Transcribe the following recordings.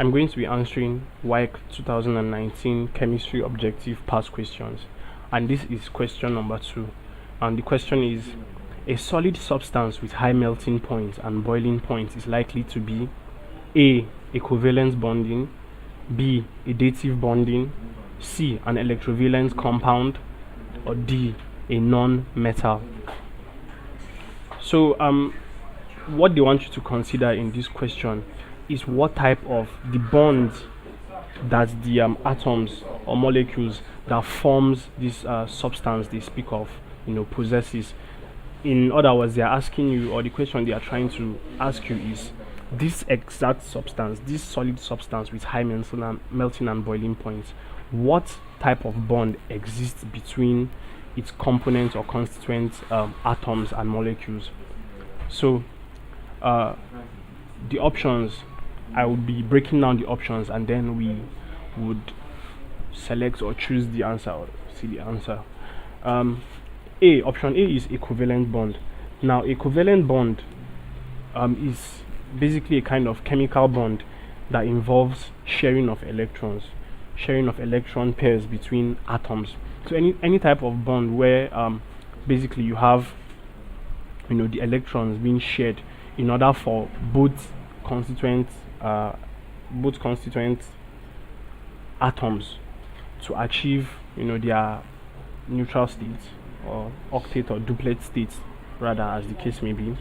I'm going to be answering WAEC 2019 chemistry objective past questions, and this is question number 2. And the question is: a solid substance with high melting point and boiling point is likely to be A. a covalent bonding, B. a dative bonding, C. an electrovalent compound, or D. a non-metal. So what they want you to consider in this question is what type of the bond that the atoms or molecules that forms this substance they speak of possesses. In other words, they are asking you, or the question they are trying to ask you is, this exact substance, this solid substance with high melting and boiling points, what type of bond exists between its components or constituent atoms and molecules? So the options, I would be breaking down the options, and then we would select or choose the answer or see the answer. Option A is a covalent bond. Now, a covalent bond is basically a kind of chemical bond that involves sharing of electrons, sharing of electron pairs between atoms. So any type of bond where basically you have the electrons being shared in order for both constituent atoms to achieve their neutral states, or octet or duplet states rather, as the case may be.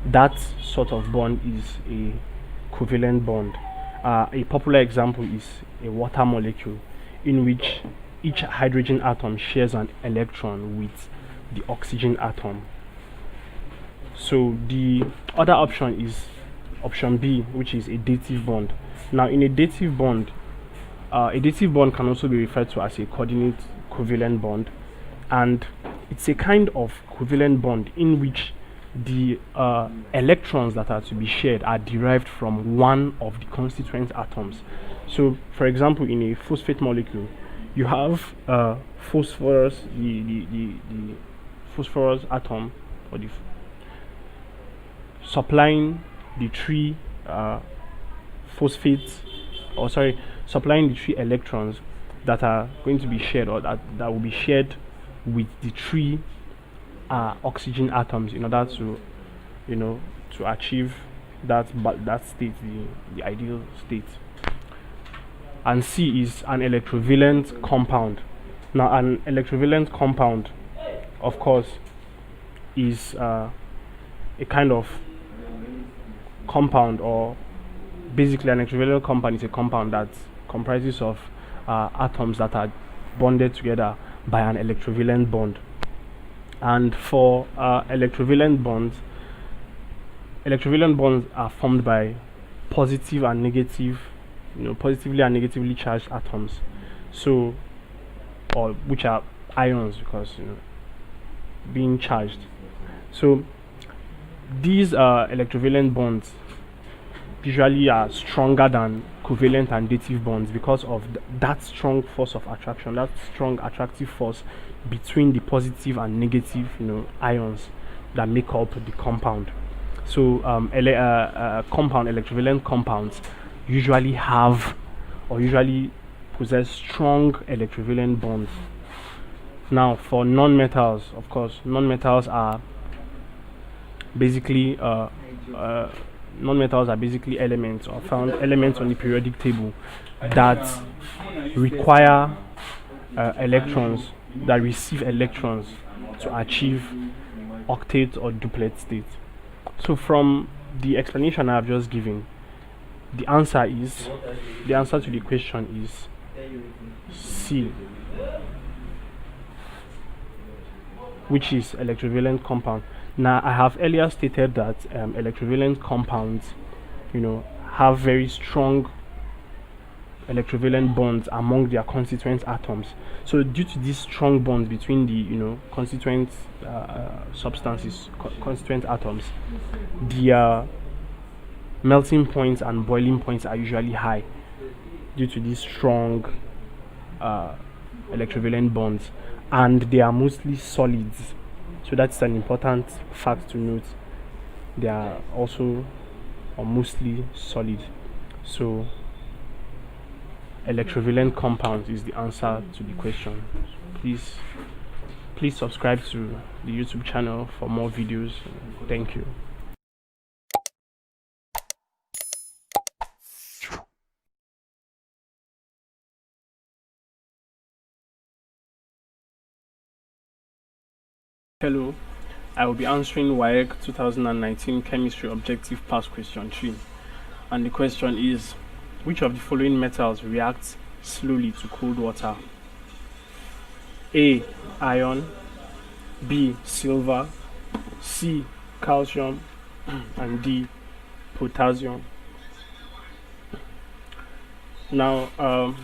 That sort of bond is a covalent bond. A popular example is a water molecule, in which each hydrogen atom shares an electron with the oxygen atom. So the other option is option B, which is a dative bond. Now, in a dative bond can also be referred to as a coordinate covalent bond, and it's a kind of covalent bond in which the electrons that are to be shared are derived from one of the constituent atoms. So, for example, in a phosphate molecule, you have phosphorus, the phosphorus atom, or the supplying the three supplying the three electrons that are going to be shared, or that will be shared with the three oxygen atoms, in order to to achieve that state, the ideal state. And C is an electrovalent compound. Now, an electrovalent compound, of course, is a kind of compound, or basically an electrovalent compound is a compound that comprises of atoms that are bonded together by an electrovalent bond. And for electrovalent bonds are formed by positive and negative, positively and negatively charged atoms, so, or which are ions, because being charged. So these electrovalent bonds usually are stronger than covalent and dative bonds because of that strong force of attraction, that strong attractive force between the positive and negative ions that make up the compound. So electrovalent compounds usually have, or usually possess, strong electrovalent bonds. Now, for non-metals, of course, non-metals are basically elements, or found elements on the periodic table that require electrons, that receive electrons to achieve octet or duplet state. So from the explanation I have just given, the answer to the question is C, which is electrovalent compound. Now, I have earlier stated that electrovalent compounds have very strong electrovalent bonds among their constituent atoms. So due to these strong bonds between the constituent substances, constituent atoms, the melting points and boiling points are usually high due to these strong electrovalent bonds, and they are mostly solids. So that's an important fact to note. They are also, or mostly, solid. So electrovalent compounds is the answer to the question. Please subscribe to the YouTube channel for more videos. Thank you. Hello, I will be answering WAEC 2019 Chemistry Objective Pass Question 3. And the question is, which of the following metals reacts slowly to cold water? A. Iron, B. Silver, C. Calcium, and D. Potassium. Now,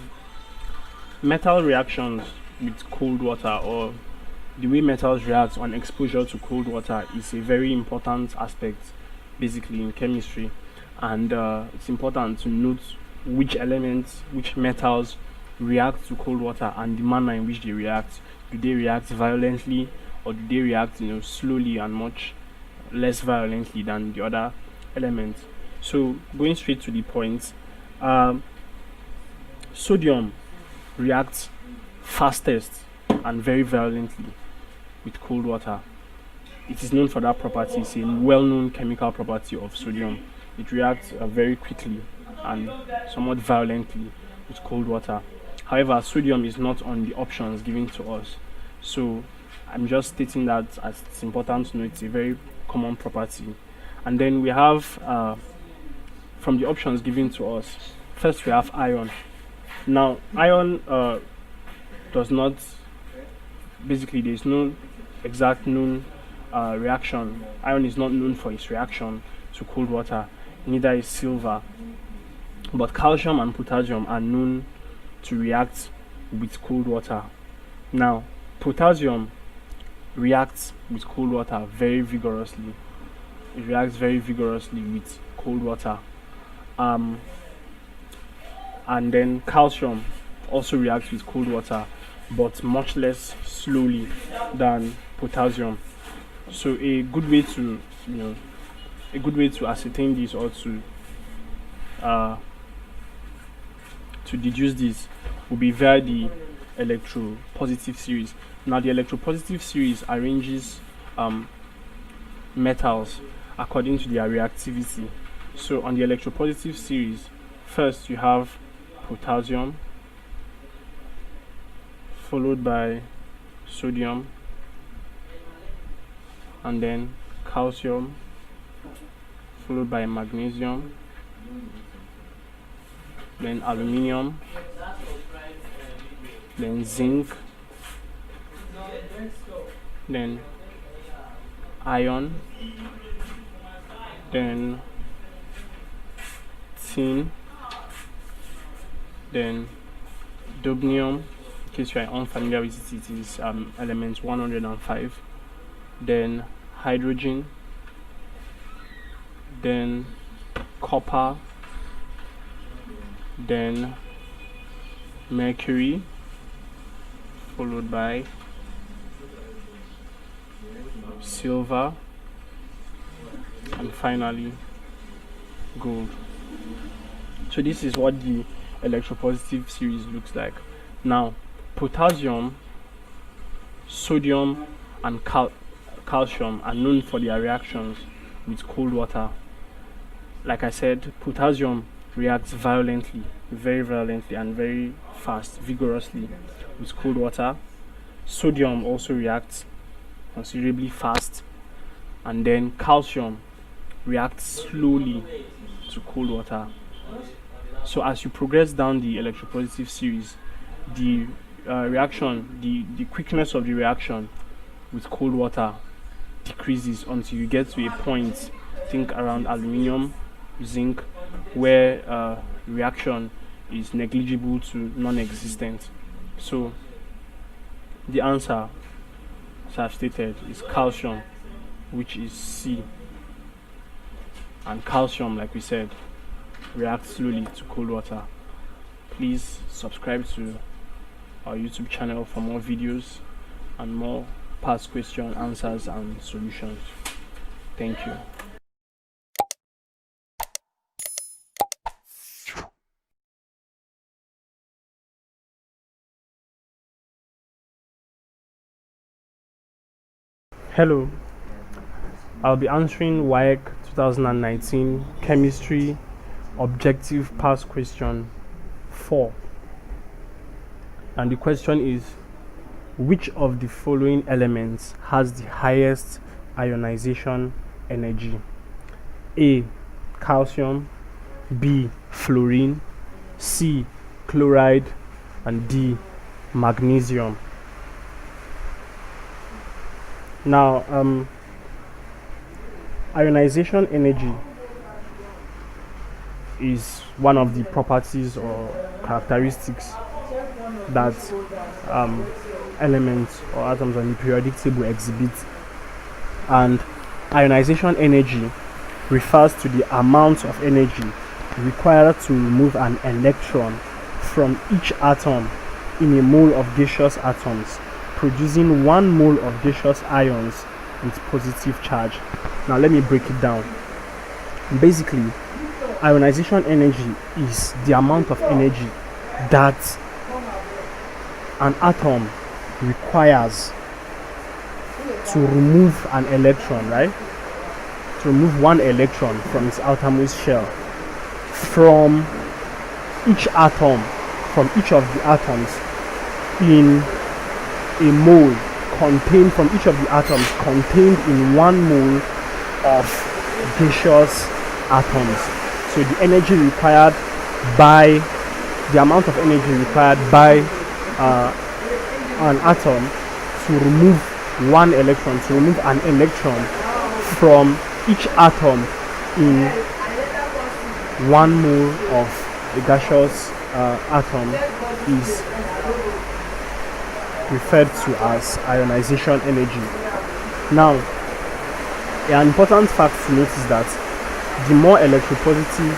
metal reactions with cold water, or the way metals react on exposure to cold water, is a very important aspect basically in chemistry, and it's important to note which elements, which metals react to cold water and the manner in which they react. Do they react violently, or do they react slowly and much less violently than the other elements? So going straight to the point, sodium reacts fastest and very violently with cold water. It is known for that property. It's a well-known chemical property of sodium. It reacts very quickly and somewhat violently with cold water. However, sodium is not on the options given to us, so I'm just stating that as it's important to know it's a very common property. And then we have from the options given to us, first we have iron. Now iron does not, basically there is no exact known reaction. Iron is not known for its reaction to cold water, neither is silver, but calcium and potassium are known to react with cold water. Now potassium reacts with cold water very vigorously. It reacts very vigorously with cold water. And then calcium also reacts with cold water, but much less slowly than potassium. So a good way to ascertain this, or to deduce this, will be via the electropositive series. Now the electropositive series arranges metals according to their reactivity. So on the electropositive series, first you have potassium, followed by sodium, and then calcium, followed by magnesium, then aluminium, then zinc, then iron, then tin, then dubnium. In case you are unfamiliar with it, it is element 105, then hydrogen, then copper, then mercury, followed by silver, and finally gold. So this is what the electropositive series looks like. Now potassium, sodium, and calcium are known for their reactions with cold water. Like I said, potassium reacts violently, very violently and very fast, vigorously with cold water. Sodium also reacts considerably fast, and then calcium reacts slowly to cold water. So as you progress down the electropositive series, the the quickness of the reaction with cold water decreases until you get to a point, think around aluminium, zinc, where reaction is negligible to non-existent. So the answer, as I've stated, is calcium, which is C. And calcium, like we said, reacts slowly to cold water. Please subscribe to our YouTube channel for more videos and more past question answers and solutions. Thank you. Hello, I'll be answering WAEC 2019 Chemistry Objective Past Question 4. And the question is, which of the following elements has the highest ionization energy? A. Calcium, B. Fluorine, C. Chloride, and D. Magnesium. Now, ionization energy is one of the properties or characteristics that elements or atoms on the periodic table exhibit, and ionization energy refers to the amount of energy required to remove an electron from each atom in a mole of gaseous atoms, producing 1 mole of gaseous ions with positive charge. Now let me break it down. Basically, ionization energy is the amount of energy that an atom requires to remove an electron, right? To remove 1 electron from its outermost shell from each atom, from each of the atoms in a mole contained, from each of the atoms contained in 1 mole of gaseous atoms. So the energy required by, the amount of energy required by an atom to remove 1 electron, to remove an electron from each atom in 1 mole of a gaseous atom is referred to as ionization energy. Now, an important fact to note is that the more electropositive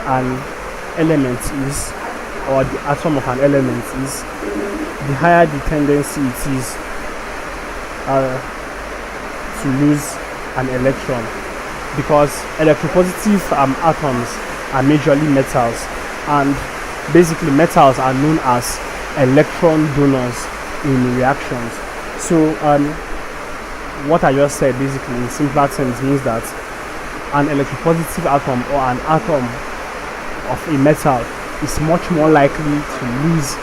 an element is, or the atom of an element is, the higher the tendency it is to lose an electron, because electropositive atoms are majorly metals, and basically metals are known as electron donors in reactions. So what I just said basically in simpler terms means that an electropositive atom or an atom of a metal is much more likely to lose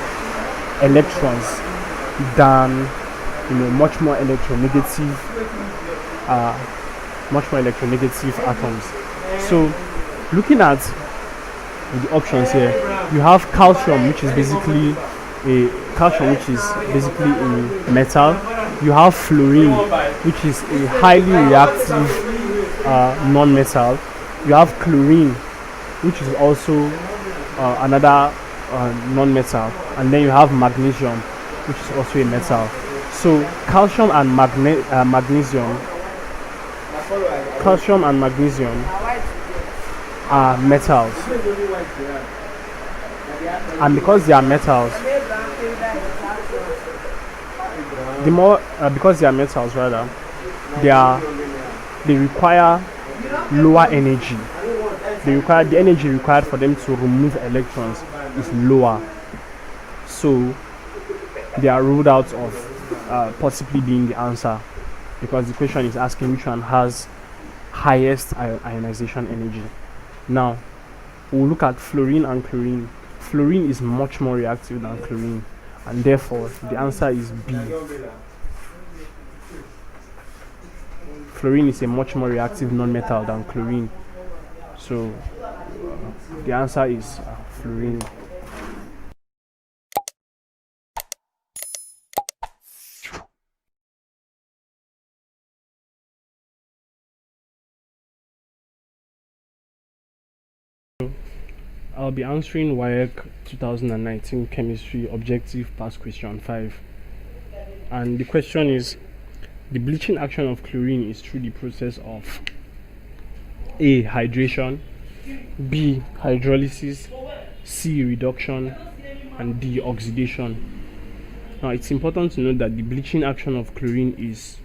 electrons than much more electronegative atoms. So looking at the options here, you have calcium, which is basically a metal. You have fluorine, which is a highly reactive non-metal. You have chlorine, which is also another non-metal, and then you have magnesium, which is also a metal. So calcium and magnesium are metals, and because they are metals, they require lower energy. The energy required for them to remove electrons is lower, so they are ruled out of possibly being the answer, because the question is asking which one has highest ionization energy. Now we'll look at fluorine and chlorine. Fluorine is much more reactive than chlorine, and therefore the answer is B. Fluorine is a much more reactive non-metal than chlorine, so the answer is fluorine. I'll be answering WAEC 2019 Chemistry Objective Past Question 5. And the question is, the bleaching action of chlorine is through the process of A. Hydration, B. Hydrolysis, C. Reduction, and D. Oxidation. Now it's important to note that the bleaching action of chlorine is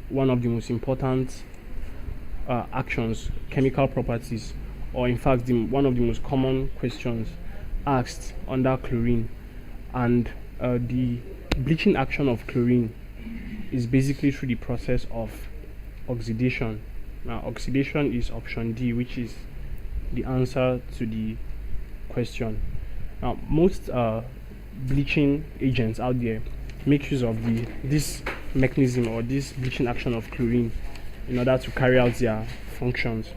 one of the most important actions, chemical properties, or in fact one of the most common questions asked under chlorine. And the bleaching action of chlorine is basically through the process of oxidation. Now, oxidation is option D, which is the answer to the question. Now, most bleaching agents out there make use of this mechanism or this bleaching action of chlorine in order to carry out their functions.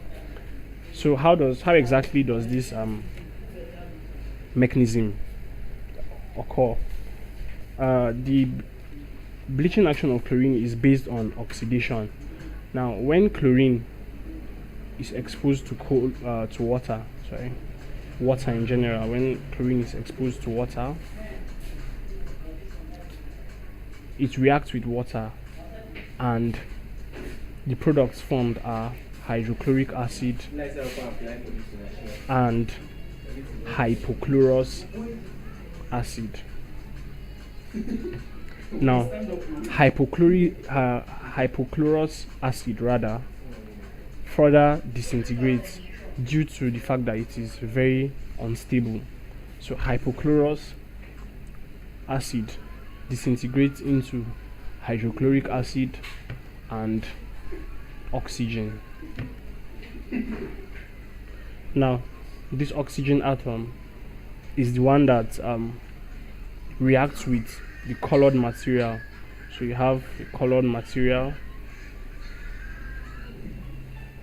So how exactly does this mechanism occur? The bleaching action of chlorine is based on oxidation. Now, when chlorine is exposed to water in general, when chlorine is exposed to water, it reacts with water, and the products formed are hydrochloric acid and hypochlorous acid. Now, hypochlorous acid further disintegrates due to the fact that it is very unstable. So hypochlorous acid disintegrates into hydrochloric acid and oxygen. Now, this oxygen atom is the one that reacts with the colored material. So you have a colored material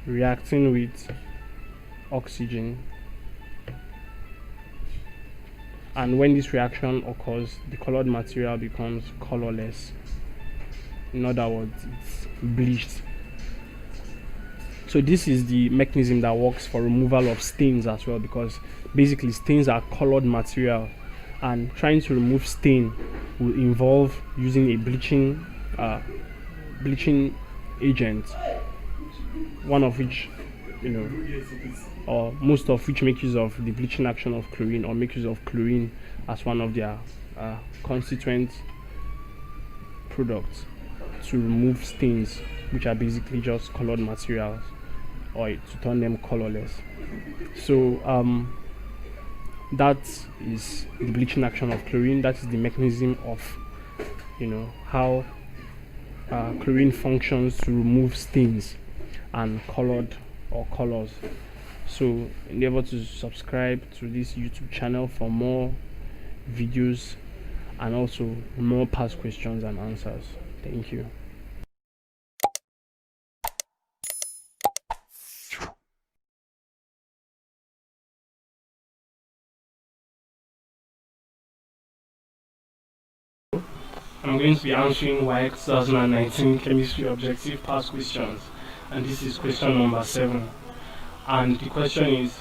reacting with oxygen, and when this reaction occurs, the colored material becomes colorless. In other words, it's bleached. So this is the mechanism that works for removal of stains as well, because basically stains are colored material, and trying to remove stain will involve using a bleaching agent, one of which, or most of which make use of the bleaching action of chlorine, or make use of chlorine as one of their constituent products to remove stains, which are basically just colored materials, or to turn them colorless. So that is the bleaching action of chlorine. That is the mechanism of how chlorine functions to remove stains and colored or colors. So endeavor to subscribe to this YouTube channel for more videos and also more past questions and answers. Thank you. I'm going to be answering Wassce 2019 chemistry objective past questions, and this is question number 7. And the question is,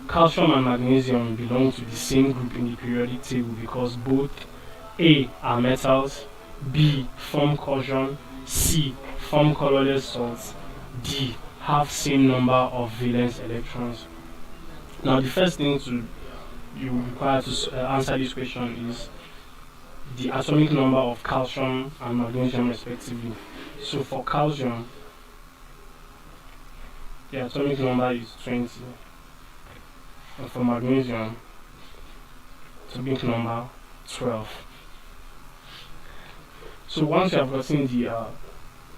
calcium and magnesium belong to the same group in the periodic table because both A are metals, B form calcium, C form colorless salts, D have same number of valence electrons. Now, the first thing you require to answer this question is the atomic number of calcium and magnesium respectively. So for calcium, the atomic number is 20, and for magnesium, atomic number 12. So once you have gotten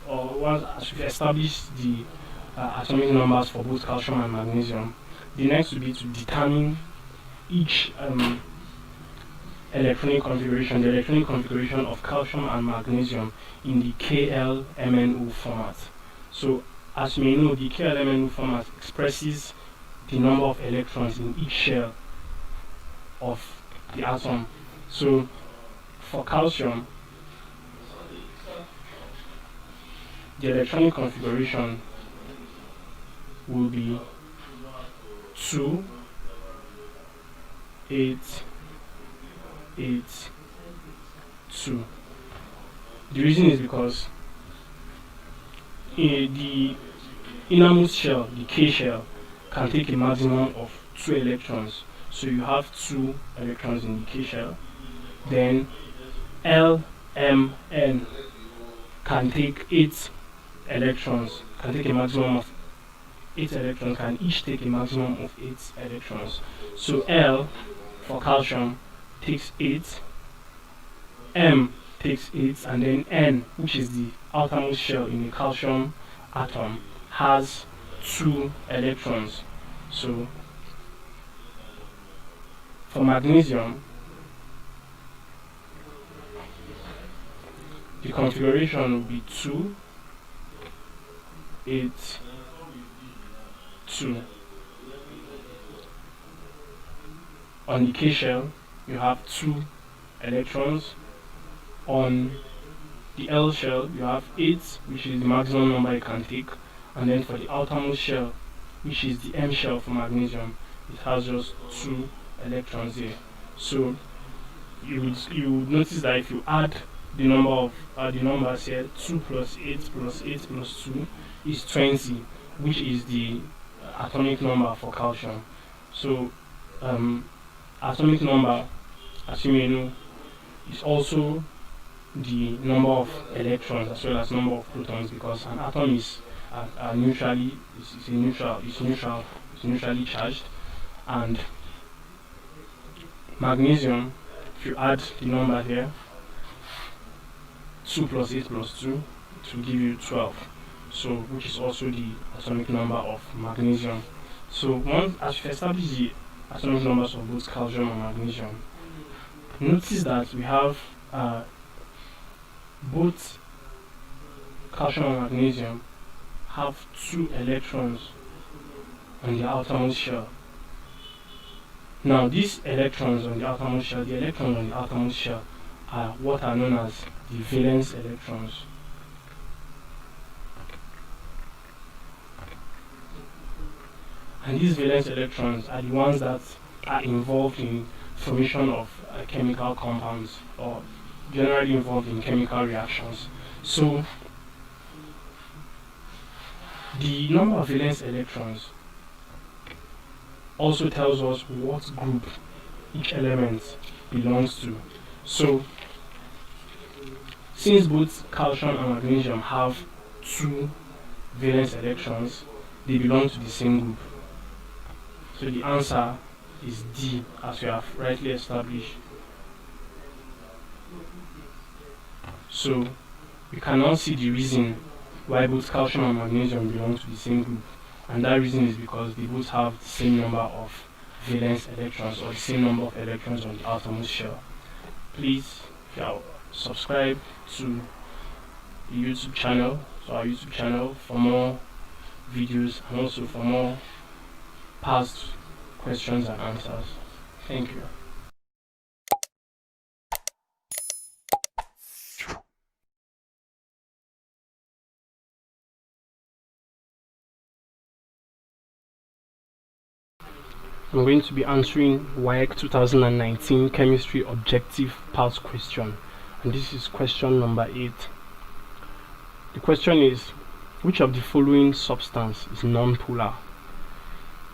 once you've established the atomic numbers for both calcium and magnesium, the next will be to determine each electronic configuration, the electronic configuration of calcium and magnesium in the KLMNO format. So as you may know, the KLMNO format expresses the number of electrons in each shell of the atom. So for calcium, the electronic configuration will be 2, 8, 8, 2. The reason is because the innermost shell, the K shell, can take a maximum of 2 electrons. So you have 2 electrons in the K shell. Then L, M, N can take 8 electrons, can take a maximum of 8 electrons, can each take a maximum of 8 electrons. So L for calcium takes 8, M takes 8, and then N, which is the outermost shell in a calcium atom, has 2 electrons. So for magnesium, the configuration will be 2, 8, 2. On the K shell, you have 2 electrons. On the L shell, you have 8, which is the maximum number you can take. And then for the outermost shell, which is the M shell for magnesium, it has just 2 electrons here. So you would notice that if you add the numbers here, 2 plus 8 plus 8 plus 2 is 20, which is the atomic number for calcium. So atomic number, as you may know, is also the number of electrons as well as number of protons, because an atom is neutrally charged. And magnesium, if you add the number here, 2 plus 8 plus 2, it will give you 12. So which is also the atomic number of magnesium. So once as you establish the atomic numbers of both calcium and magnesium, notice that we have both calcium and magnesium have 2 electrons on the outermost shell. Now these electrons on the outermost shell, the electrons on the outermost shell are what are known as the valence electrons. And these valence electrons are the ones that are involved in formation of chemical compounds, or generally involved in chemical reactions. So the number of valence electrons also tells us what group each element belongs to. So since both calcium and magnesium have 2 valence electrons, they belong to the same group. So the answer is D, as we have rightly established. So we can now see the reason why both calcium and magnesium belong to the same group, and that reason is because they both have the same number of valence electrons, or the same number of electrons on the outermost shell. Please subscribe to the YouTube channel, our YouTube channel, for more videos and also for more past questions and answers. Thank you. I'm going to be answering Wassce 2019 Chemistry Objective Past Question, and this is question number 8. The question is, which of the following substance is non-polar?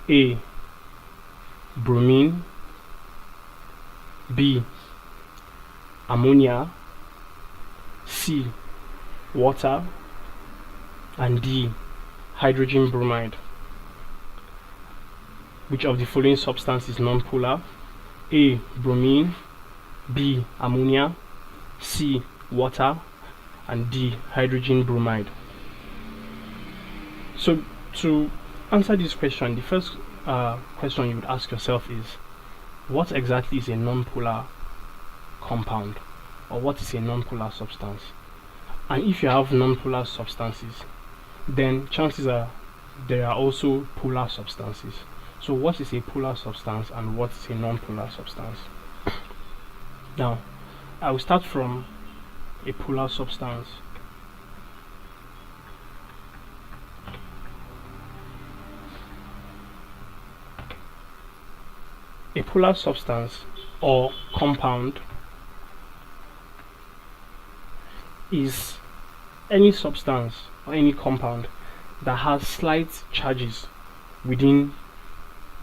A. Bromine, B. Ammonia, C. Water, and D. Hydrogen bromide. Which of the following substance is non-polar? A. Bromine, B. Ammonia, C. Water, and D. Hydrogen bromide. So to answer this question, the first question you would ask yourself is, what exactly is a non-polar compound, or what is a non-polar substance? And if you have non-polar substances, then chances are there are also polar substances. So what is a polar substance and what is a non-polar substance? Now, I will start from a polar substance. A polar substance or compound is any substance or any compound that has slight charges within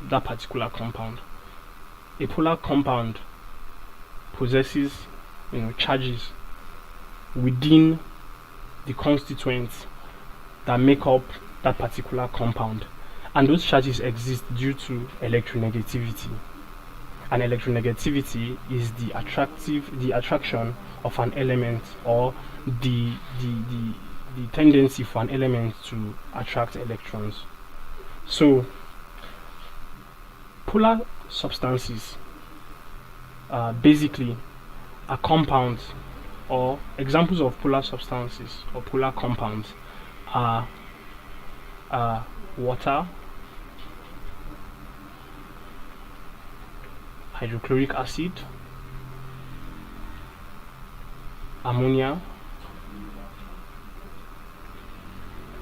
that particular compound. A polar compound possesses charges within the constituents that make up that particular compound, and those charges exist due to electronegativity. And electronegativity is the attraction of an element, or the the the the tendency for an element to attract electrons. So polar substances basically are compounds, or examples of polar substances or polar compounds are water, hydrochloric acid, ammonia,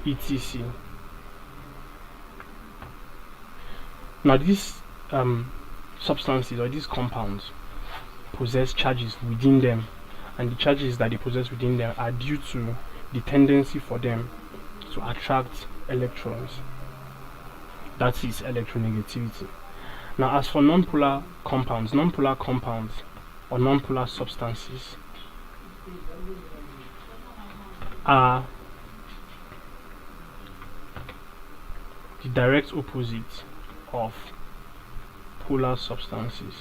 etc. Now these substances or these compounds possess charges within them, and the charges that they possess within them are due to the tendency for them to attract electrons. That is electronegativity. Now as for nonpolar compounds or nonpolar substances are the direct opposite of polar substances.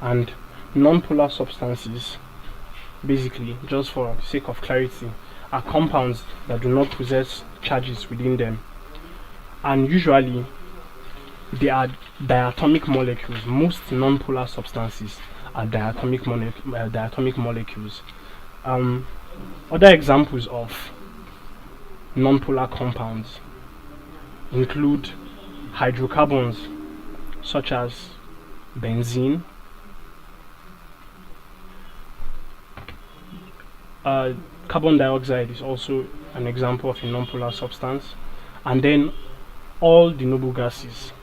And nonpolar substances, basically, just for sake of clarity, are compounds that do not possess charges within them, and usually they are diatomic molecules. Most nonpolar substances are diatomic molecules. Other examples of nonpolar compounds include hydrocarbons such as benzene, carbon dioxide is also an example of a nonpolar substance, and then all the noble gases,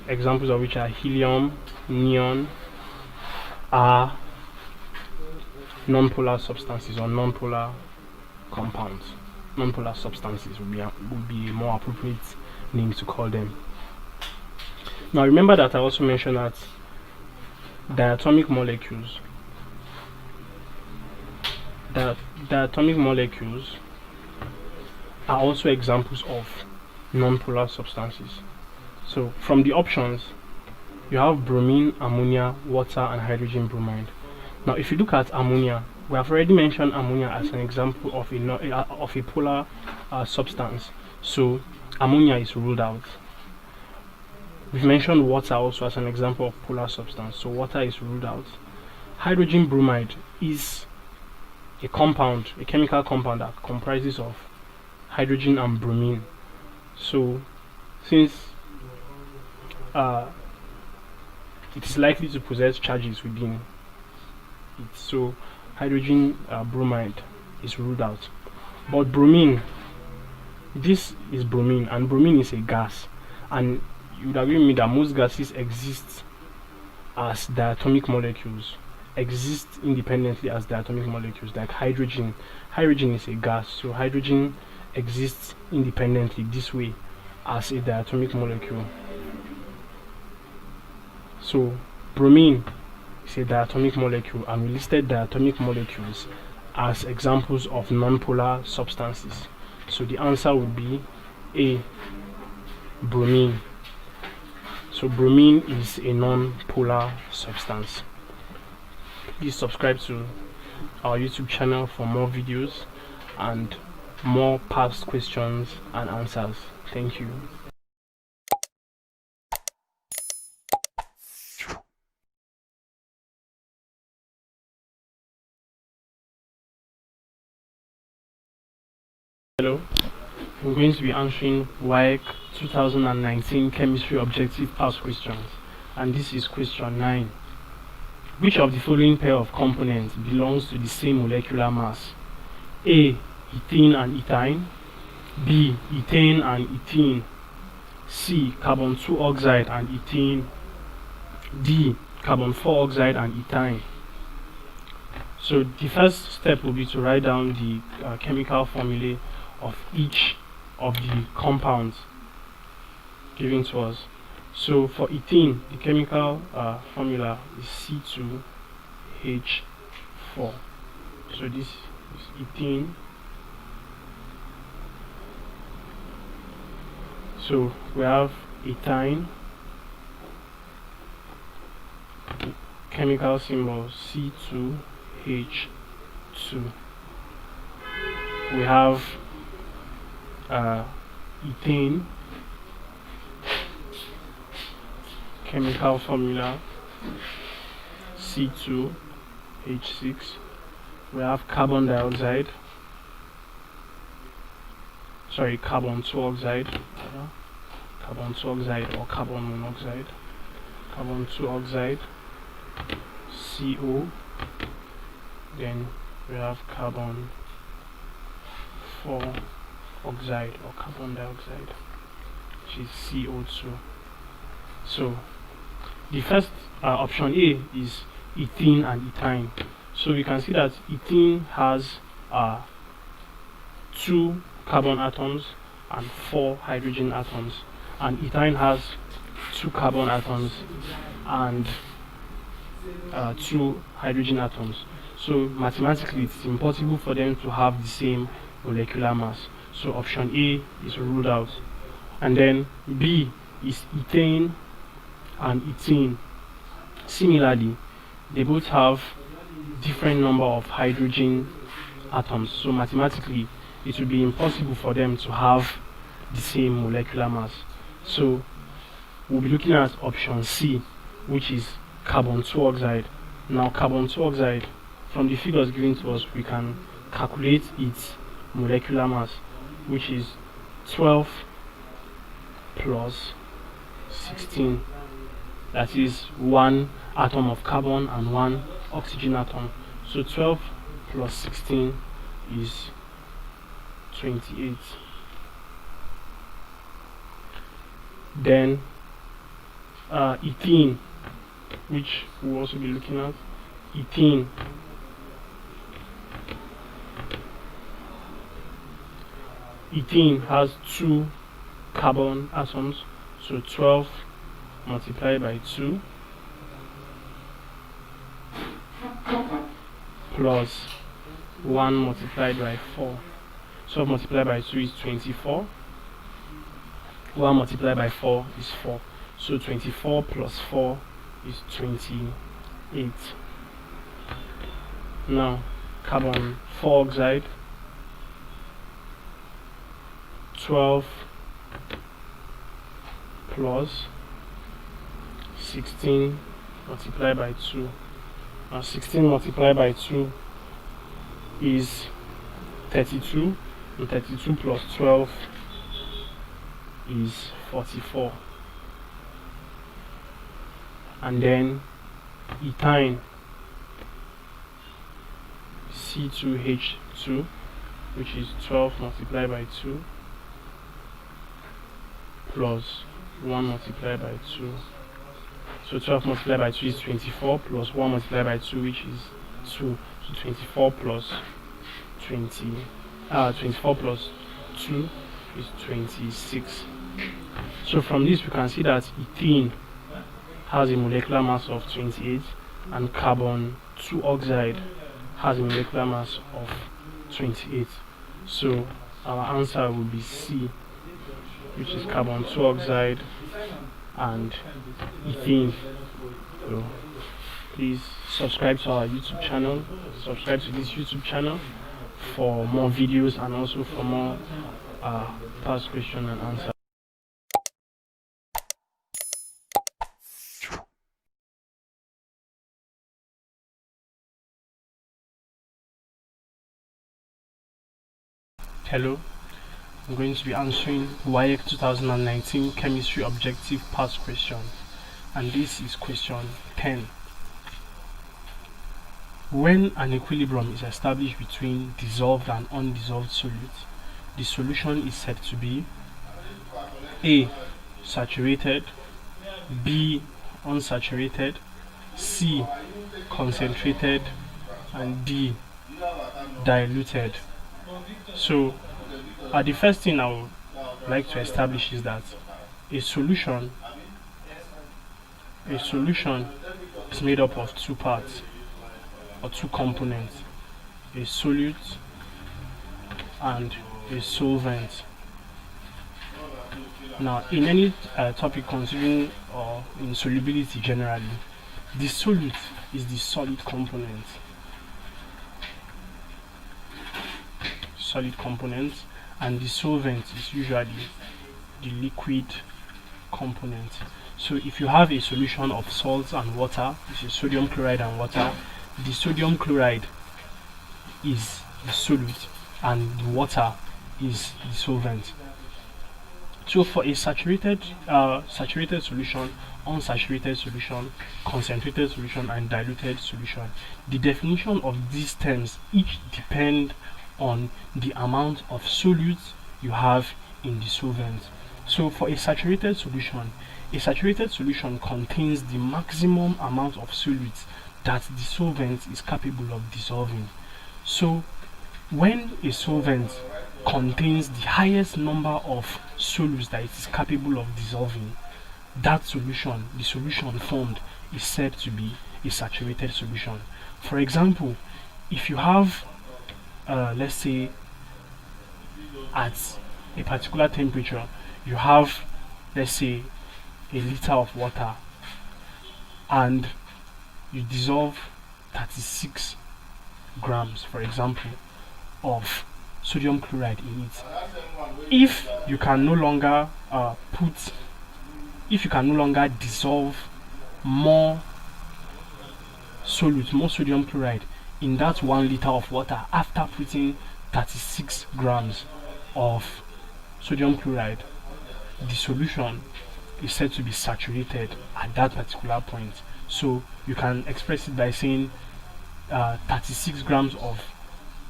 examples of which are helium, neon, are nonpolar substances or nonpolar compounds. Nonpolar substances would be a more appropriate name to call them. Now remember that I also mentioned that diatomic molecules are also examples of nonpolar substances. So from the options, you have bromine, ammonia, water, and hydrogen bromide. Now if you look at ammonia, we have already mentioned ammonia as an example of a polar substance, so ammonia is ruled out. We've mentioned water also as an example of polar substance, so water is ruled out. Hydrogen bromide is a chemical compound that comprises of hydrogen and bromine. So since it is likely to possess charges within it, so hydrogen bromide is ruled out. But bromine, this is bromine, and bromine is a gas, and you would agree with me that most gases exist as diatomic molecules, exist independently as diatomic molecules. Like hydrogen is a gas, so hydrogen exists independently this way as a diatomic molecule. So bromine is a diatomic molecule, and we listed diatomic molecules as examples of nonpolar substances. So the answer would be A, bromine. So bromine is a non-polar substance. Please subscribe to our YouTube channel for more videos and more past questions and answers. Thank you. Hello, I'm going to be answering WAEC 2019 chemistry objective past questions, and this is question 9. Which of the following pair of components belongs to the same molecular mass? A, ethene and ethyne. B, ethane and ethene. C, carbon 2 oxide and ethene. D, carbon 4 oxide and ethyne. So the first step will be to write down the chemical formulae of each of the compounds given to us. So for ethene, the chemical formula is C2H4. So this is ethene. So we have ethyne, chemical symbol C2H2. We have ethane, chemical formula C2H6. We have carbon 2 oxide, or carbon 2 carbon monoxide, carbon 2 oxide, CO. Then we have carbon 4 oxide or carbon dioxide, which is CO2. So the first option A is ethene and ethyne. So we can see that ethene has 2 carbon atoms and 4 hydrogen atoms, and ethyne has 2 carbon atoms and 2 hydrogen atoms. So mathematically it's impossible for them to have the same molecular mass. So option A is ruled out. And then B is ethane and ethene. Similarly, they both have different number of hydrogen atoms. So mathematically it would be impossible for them to have the same molecular mass. So we'll be looking at option C, which is carbon 2 oxide. Now carbon 2 oxide, from the figures given to us, we can calculate its molecular mass, which is 12 plus 16. That is 1 atom of carbon and 1 oxygen atom. So 12 plus 16 is 28. Then ethene, which we'll also be looking at. Ethene has 2 carbon atoms, so 12 multiplied by 2 plus 1 multiplied by 4. 12 multiplied by 2 is 24. 1 multiplied by 4 is 4. So 24 plus 4 is 28. Now carbon 4 oxide, 12 plus 16 multiplied by 2. Now 16 multiplied by 2 is 32, and 32 plus 12 is 44. And then ethyne, C2H2, which is 12 multiplied by 2 plus 1 multiplied by 2. So 12 multiplied by 2 is 24 plus 1 multiplied by 2, which is 2. So 24 plus 24 plus 2 is 26. So from this we can see that ethene has a molecular mass of 28 and carbon 2 oxide has a molecular mass of 28. So our answer will be C, which is carbon 2 oxide and ethene. So please subscribe to our YouTube channel, subscribe to this YouTube channel for more videos and also for more past question and answer. Hello, I'm going to be answering WAEC 2019 chemistry objective past question, and this is question 10. When an equilibrium is established between dissolved and undissolved solute, the solution is said to be A, saturated, B, unsaturated, C, concentrated, and D, diluted. So the first thing I would like to establish is that a solution is made up of 2 parts or 2 components, a solute and a solvent. Now, in any topic considering or in solubility generally, the solute is the solid component, and the solvent is usually the liquid component. So if you have a solution of salts and water, which is sodium chloride and water, the sodium chloride is the solute and the water is the solvent. So for a saturated solution, unsaturated solution, concentrated solution, and diluted solution, the definition of these terms each depend on the amount of solute you have in the solvent. So for a saturated solution contains the maximum amount of solute that the solvent is capable of dissolving. So when a solvent contains the highest number of solutes that it is capable of dissolving, that solution, the solution formed, is said to be a saturated solution. For example, if you have let's say at a particular temperature you have, let's say, a liter of water and you dissolve 36 grams, for example, of sodium chloride in it. If you can no longer dissolve more solute, more sodium chloride in that 1 liter of water after putting 36 grams of sodium chloride, the solution is said to be saturated at that particular point. So you can express it by saying 36 grams of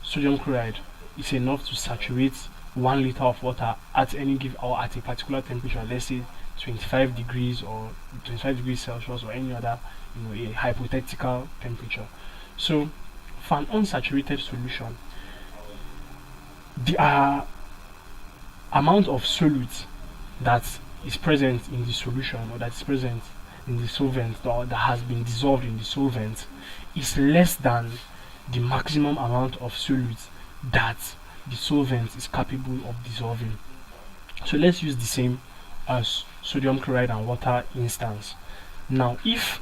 sodium chloride is enough to saturate 1 liter of water at any given or at a particular temperature, let's say 25 degrees or 25 degrees Celsius or any other, a hypothetical temperature. So for an unsaturated solution, the amount of solute that is present in the solution or that is present in the solvent or that has been dissolved in the solvent is less than the maximum amount of solute that the solvent is capable of dissolving. So let's use the same as sodium chloride and water instance. Now, if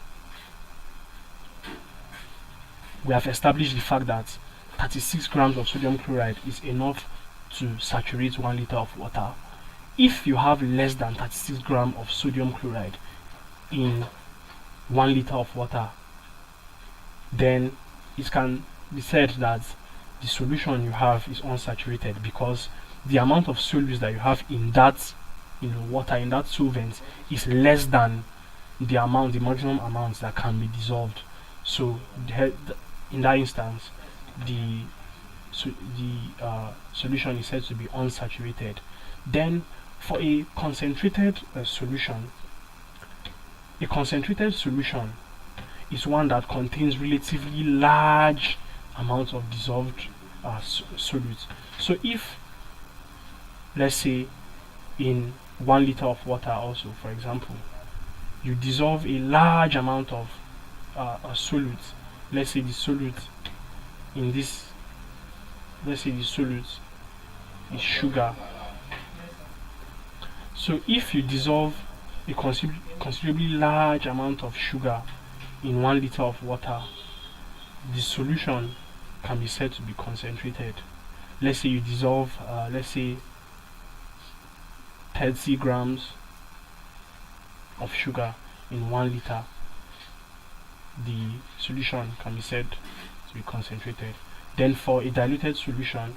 we have established the fact that 36 grams of sodium chloride is enough to saturate 1 liter of water, if you have less than 36 grams of sodium chloride in 1 liter of water, then it can be said that the solution you have is unsaturated, because the amount of solutes that you have in that water, in that solvent, is less than the maximum amount that can be dissolved. So in that instance, the solution is said to be unsaturated. Then for a concentrated solution, a concentrated solution is one that contains relatively large amounts of dissolved solutes. So if, let's say, in 1 liter of water also, for example, you dissolve a large amount of solute, let's say the solute in this, let's say the solute is sugar. So if you dissolve a considerably large amount of sugar in 1 liter of water, the solution can be said to be concentrated. Let's say you dissolve, let's say 30 grams of sugar in 1 liter, the solution can be said to be concentrated. Then for a diluted solution,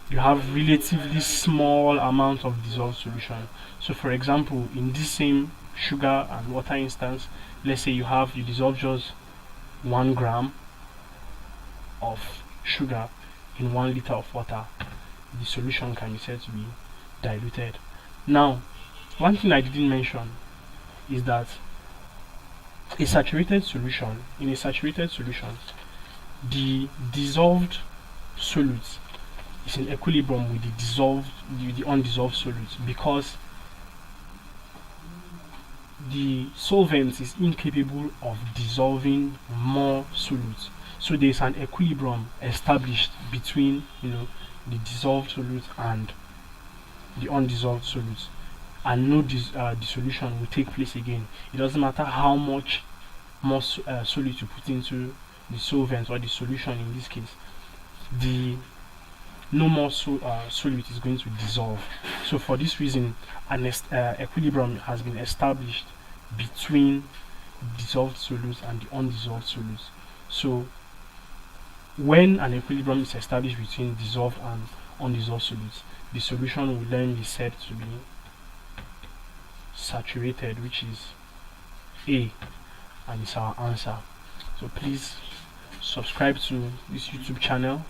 you have relatively small amount of dissolved solution. So for example, in this same sugar and water instance, let's say you dissolve just 1 gram of sugar in 1 liter of water, the solution can be said to be diluted. Now, one thing I didn't mention is that in a saturated solution, the dissolved solute is in equilibrium with the undissolved solute, because the solvent is incapable of dissolving more solute. So there is an equilibrium established between the dissolved solute and the undissolved solute. and no dissolution will take place again. It doesn't matter how much more solute you put into the solvent or the solution. In this case, the no more solute is going to dissolve. So for this reason, an equilibrium has been established between dissolved solutes and the undissolved solutes. So when an equilibrium is established between dissolved and undissolved solutes, the solution will then be said to be saturated, which is A, and it's our answer. So please subscribe to this YouTube channel.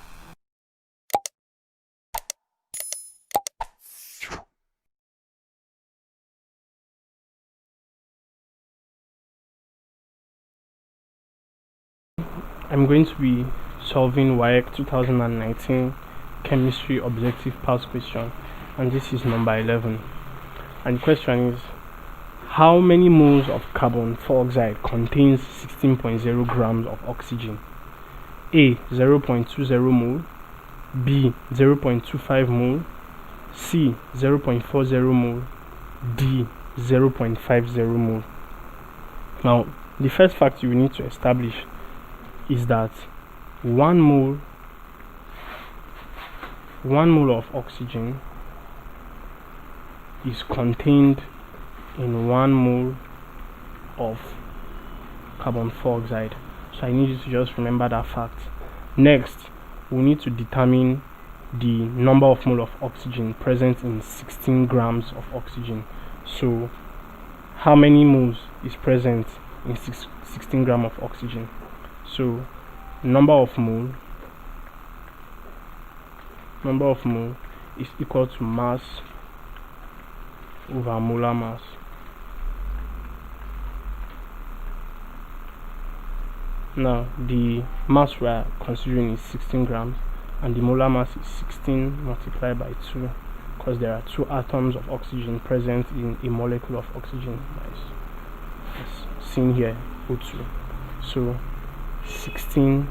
I'm going to be solving WAEC 2019 chemistry objective past question, and this is number 11. And the question is, how many moles of carbon dioxide contains 16.0 grams of oxygen? A, 0.20 mole, B, 0.25 mole, C, 0.40 mole, D, 0.50 mole. Now, the first fact you need to establish is that 1 mole of oxygen is contained in 1 mole of carbon dioxide. So I need you to just remember that fact. Next, we need to determine the number of mole of oxygen present in 16 grams of oxygen. So how many moles is present in 16 grams of oxygen? So number of mole is equal to mass over molar mass. Now the mass we are considering is 16 grams, and the molar mass is 16 multiplied by 2, because there are 2 atoms of oxygen present in a molecule of oxygen, as seen here, O2. So 16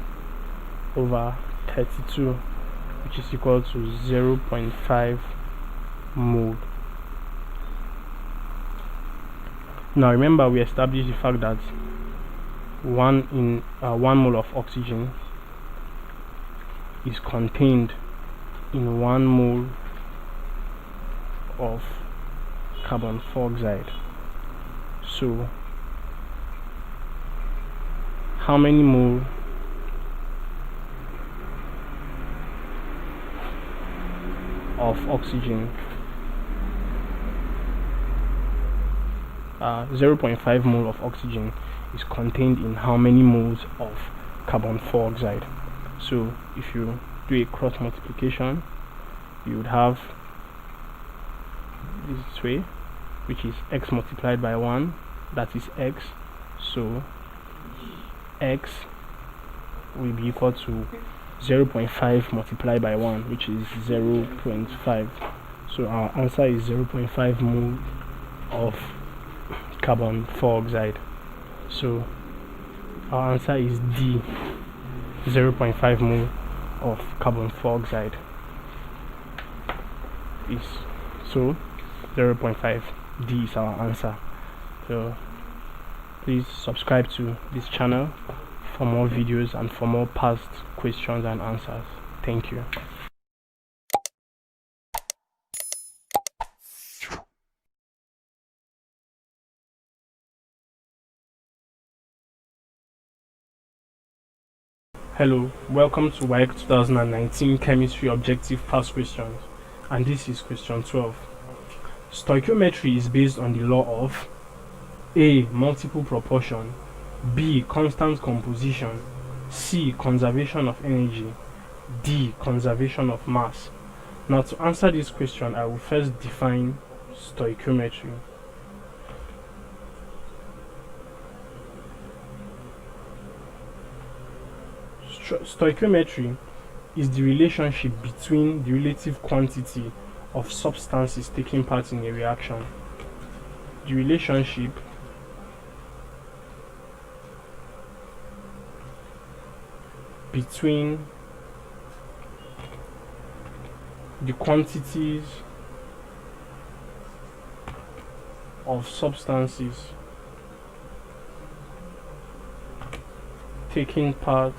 over 32, which is equal to 0.5 mole. Now remember, we established the fact that 1 mole of oxygen is contained in 1 mole of carbon dioxide. So how many mole of oxygen? 0.5 mole of oxygen is contained in how many moles of carbon dioxide? So if you do a cross multiplication, you would have this way, which is x multiplied by 1, that is x. So x will be equal to 0.5 multiplied by 1, which is 0.5. So our answer is 0.5 mole of carbon dioxide. So our answer is D, 0.5 mole of carbon dioxide. So 0.5, D is our answer. So please subscribe to this channel for more videos and for more past questions and answers. Thank you. Hello, welcome to WAEC 2019 chemistry objective past questions, and this is question 12. Stoichiometry is based on the law of A, multiple proportion, B, constant composition, C, conservation of energy, D, conservation of mass. Now, to answer this question, I will first define stoichiometry. Stoichiometry is the relationship between the relative quantity of substances taking part in a reaction. The relationship between the quantities of substances taking part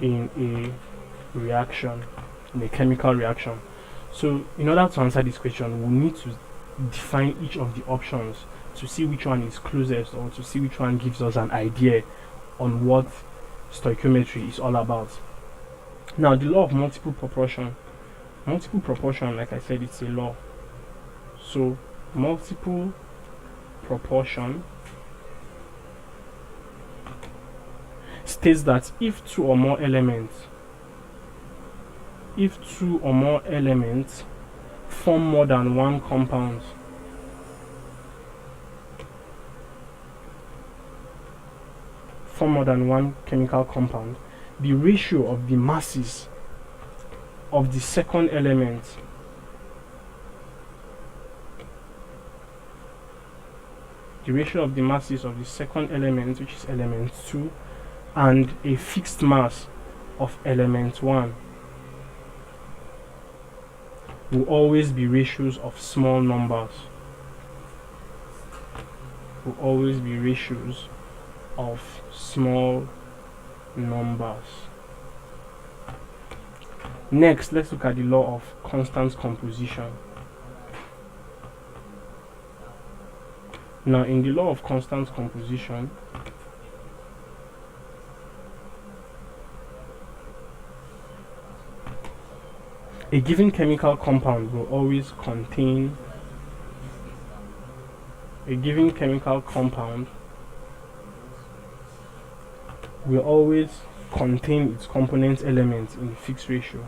in a reaction, in a chemical reaction. So in order to answer this question, we need to define each of the options to see which one is closest, or to see which one gives us an idea on what stoichiometry is all about. Now, the law of multiple proportion, like I said, it's a law. So multiple proportion states that if two or more elements form more than one compound, chemical compound, the ratio of the masses of the second element which is element 2, and a fixed mass of element 1 will always be ratios of small numbers. Next, let's look at the law of constant composition. Now, in the law of constant composition, a given chemical compound will always contain its component elements in a fixed ratio.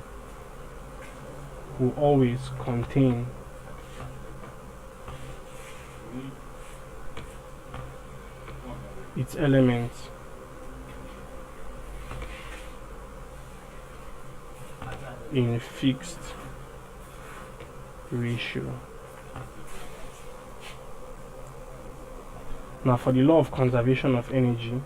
Its elements in fixed ratio. Now, for the law of conservation of energy,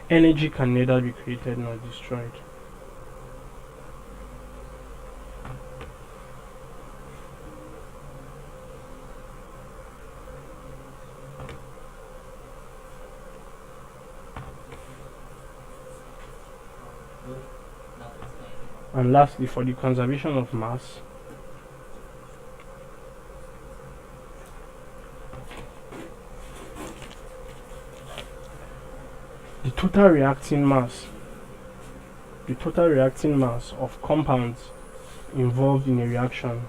energy can neither be created nor destroyed. And lastly, for the conservation of mass, the total reacting mass of compounds involved in a reaction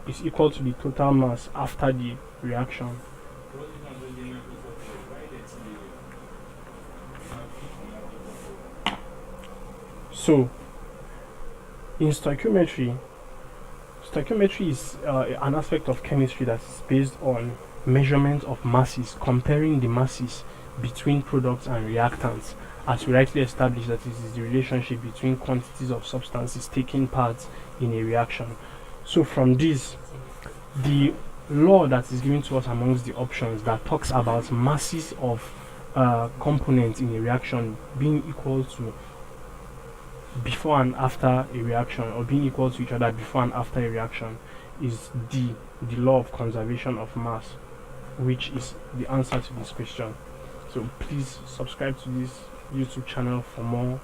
is equal to the total mass after the reaction. So, in stoichiometry is an aspect of chemistry that is based on measurement of masses, comparing the masses between products and reactants, as we rightly established that this is the relationship between quantities of substances taking part in a reaction. So from this, the law that is given to us amongst the options that talks about masses of components in a reaction being equal to before and after a reaction, or being equal to each other before and after a reaction, is the law of conservation of mass, which is the answer to this question. So please subscribe to this YouTube channel for more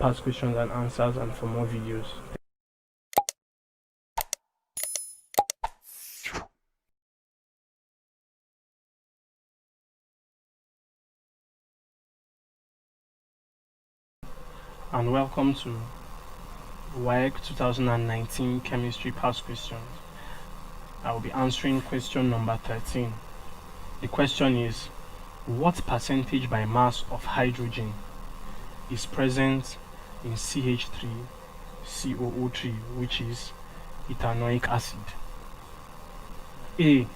past questions and answers, and for more videos. And welcome to Wassce 2019 Chemistry Past Questions. I will be answering question number 13. The question is, what percentage by mass of hydrogen is present in CH3COO3, which is ethanoic acid? A,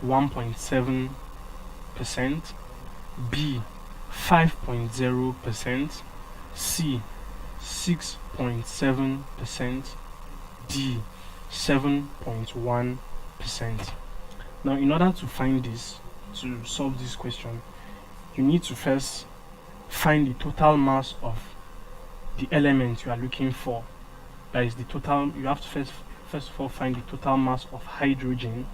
1.7%, B, 5.0%, C, 6.7%, D, 7.1%. Now, in order to find this, to solve this question, you need to first find the total mass of the element you are looking for. That is the total. You have to first of all find the total mass of hydrogen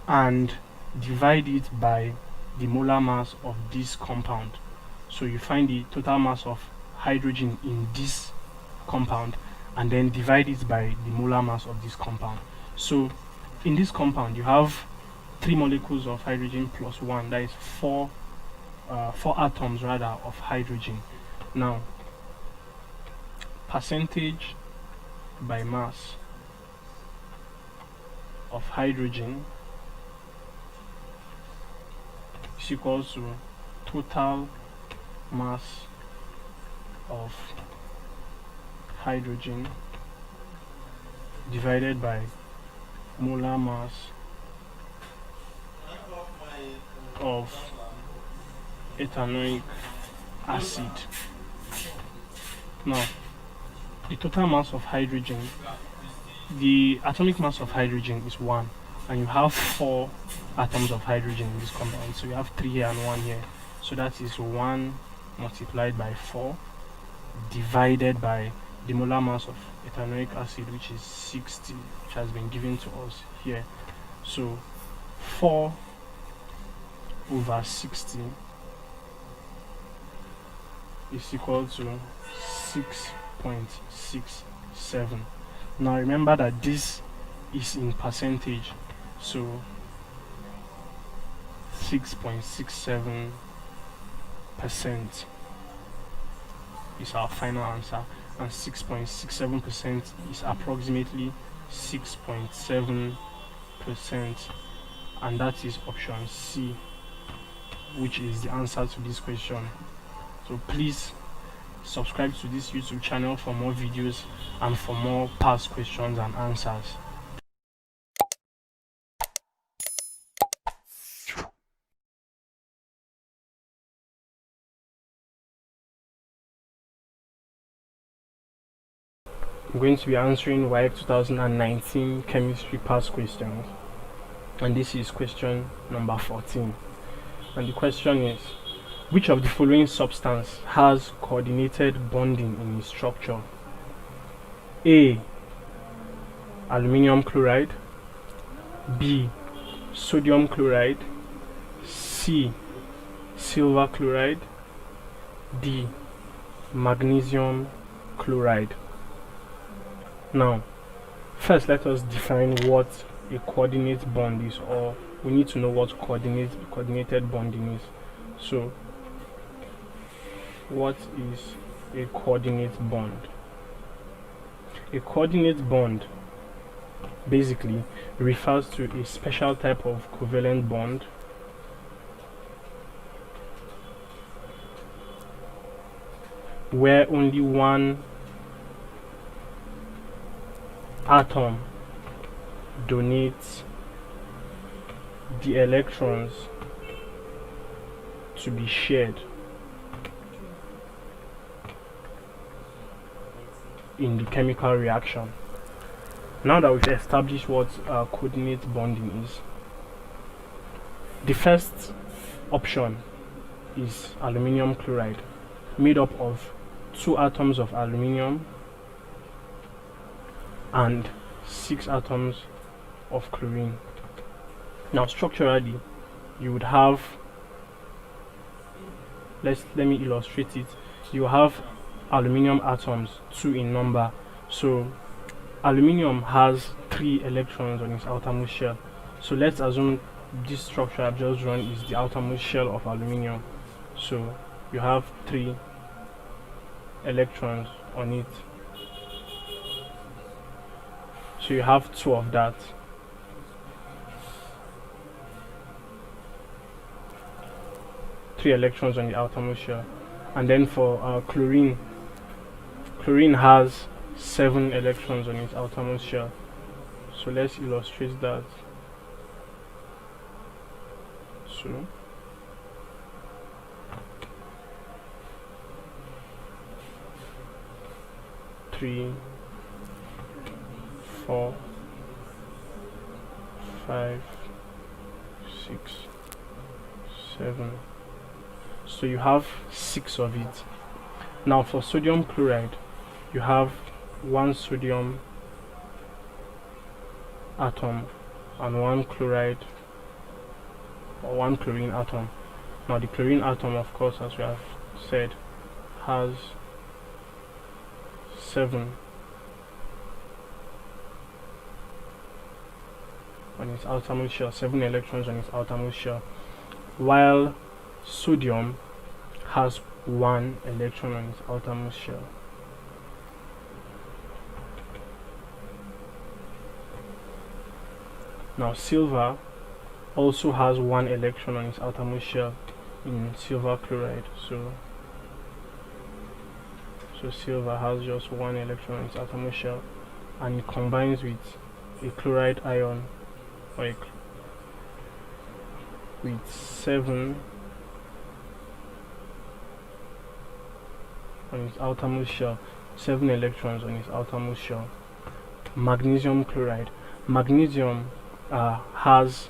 and divide it by the molar mass of this compound. So you find the total mass of hydrogen in this compound and then divide it by the molar mass of this compound. So in this compound you have 3 molecules of hydrogen plus 1, that is 4 atoms rather of hydrogen. Now percentage by mass of hydrogen is equals to total mass of hydrogen divided by molar mass of ethanoic acid. Now the total mass of hydrogen, the atomic mass of hydrogen is 1, and you have 4 atoms of hydrogen in this compound. So you have 3 here and 1 here. So that is 1 multiplied by 4 divided by the molar mass of ethanoic acid, which is 60, which has been given to us here. So 4 over 60 is equal to 6.67. Now remember that this is in percentage, so 6.67% is our final answer, and 6.67% is approximately 6.7%, and that is option C, which is the answer to this question. So please subscribe to this YouTube channel for more videos and for more past questions and answers. I'm going to be answering WAEC 2019 chemistry past questions, and this is question number 14. And the question is, which of the following substance has coordinated bonding in its structure? A. Aluminium chloride. B. Sodium chloride. C. Silver chloride. D. Magnesium chloride. Now, first let us define what a coordinate bond is, or we need to know what coordinated bonding is. So, what is a coordinate bond? A coordinate bond basically refers to a special type of covalent bond where only one atom donates the electrons to be shared in the chemical reaction. Now that we've established what coordinate bonding is, the first option is aluminium chloride, made up of 2 atoms of aluminium and 6 atoms of chlorine. Now structurally, you would have, let me illustrate it. You have aluminium atoms, 2 in number. So aluminium has 3 electrons on its outermost shell. So let's assume this structure I've just drawn is the outermost shell of aluminium. So you have 3 electrons on it. So you have 2 of that. Three electrons on the outermost shell. And then for chlorine has 7 electrons on its outermost shell. So let's illustrate that. So three, 4, 5, 6, 7. So you have 6 of it. Now for sodium chloride, you have 1 sodium atom and 1 chloride or 1 chlorine atom. Now the chlorine atom, of course, as we have said, has 7 on its outermost shell, 7 electrons on its outermost shell, while sodium has 1 electron on its outermost shell. Now silver also has 1 electron on its outermost shell in silver chloride. So silver has just 1 electron on its outermost shell, and it combines with a chloride ion with 7 on its outermost shell, 7 electrons on its outermost shell. Magnesium chloride. Magnesium has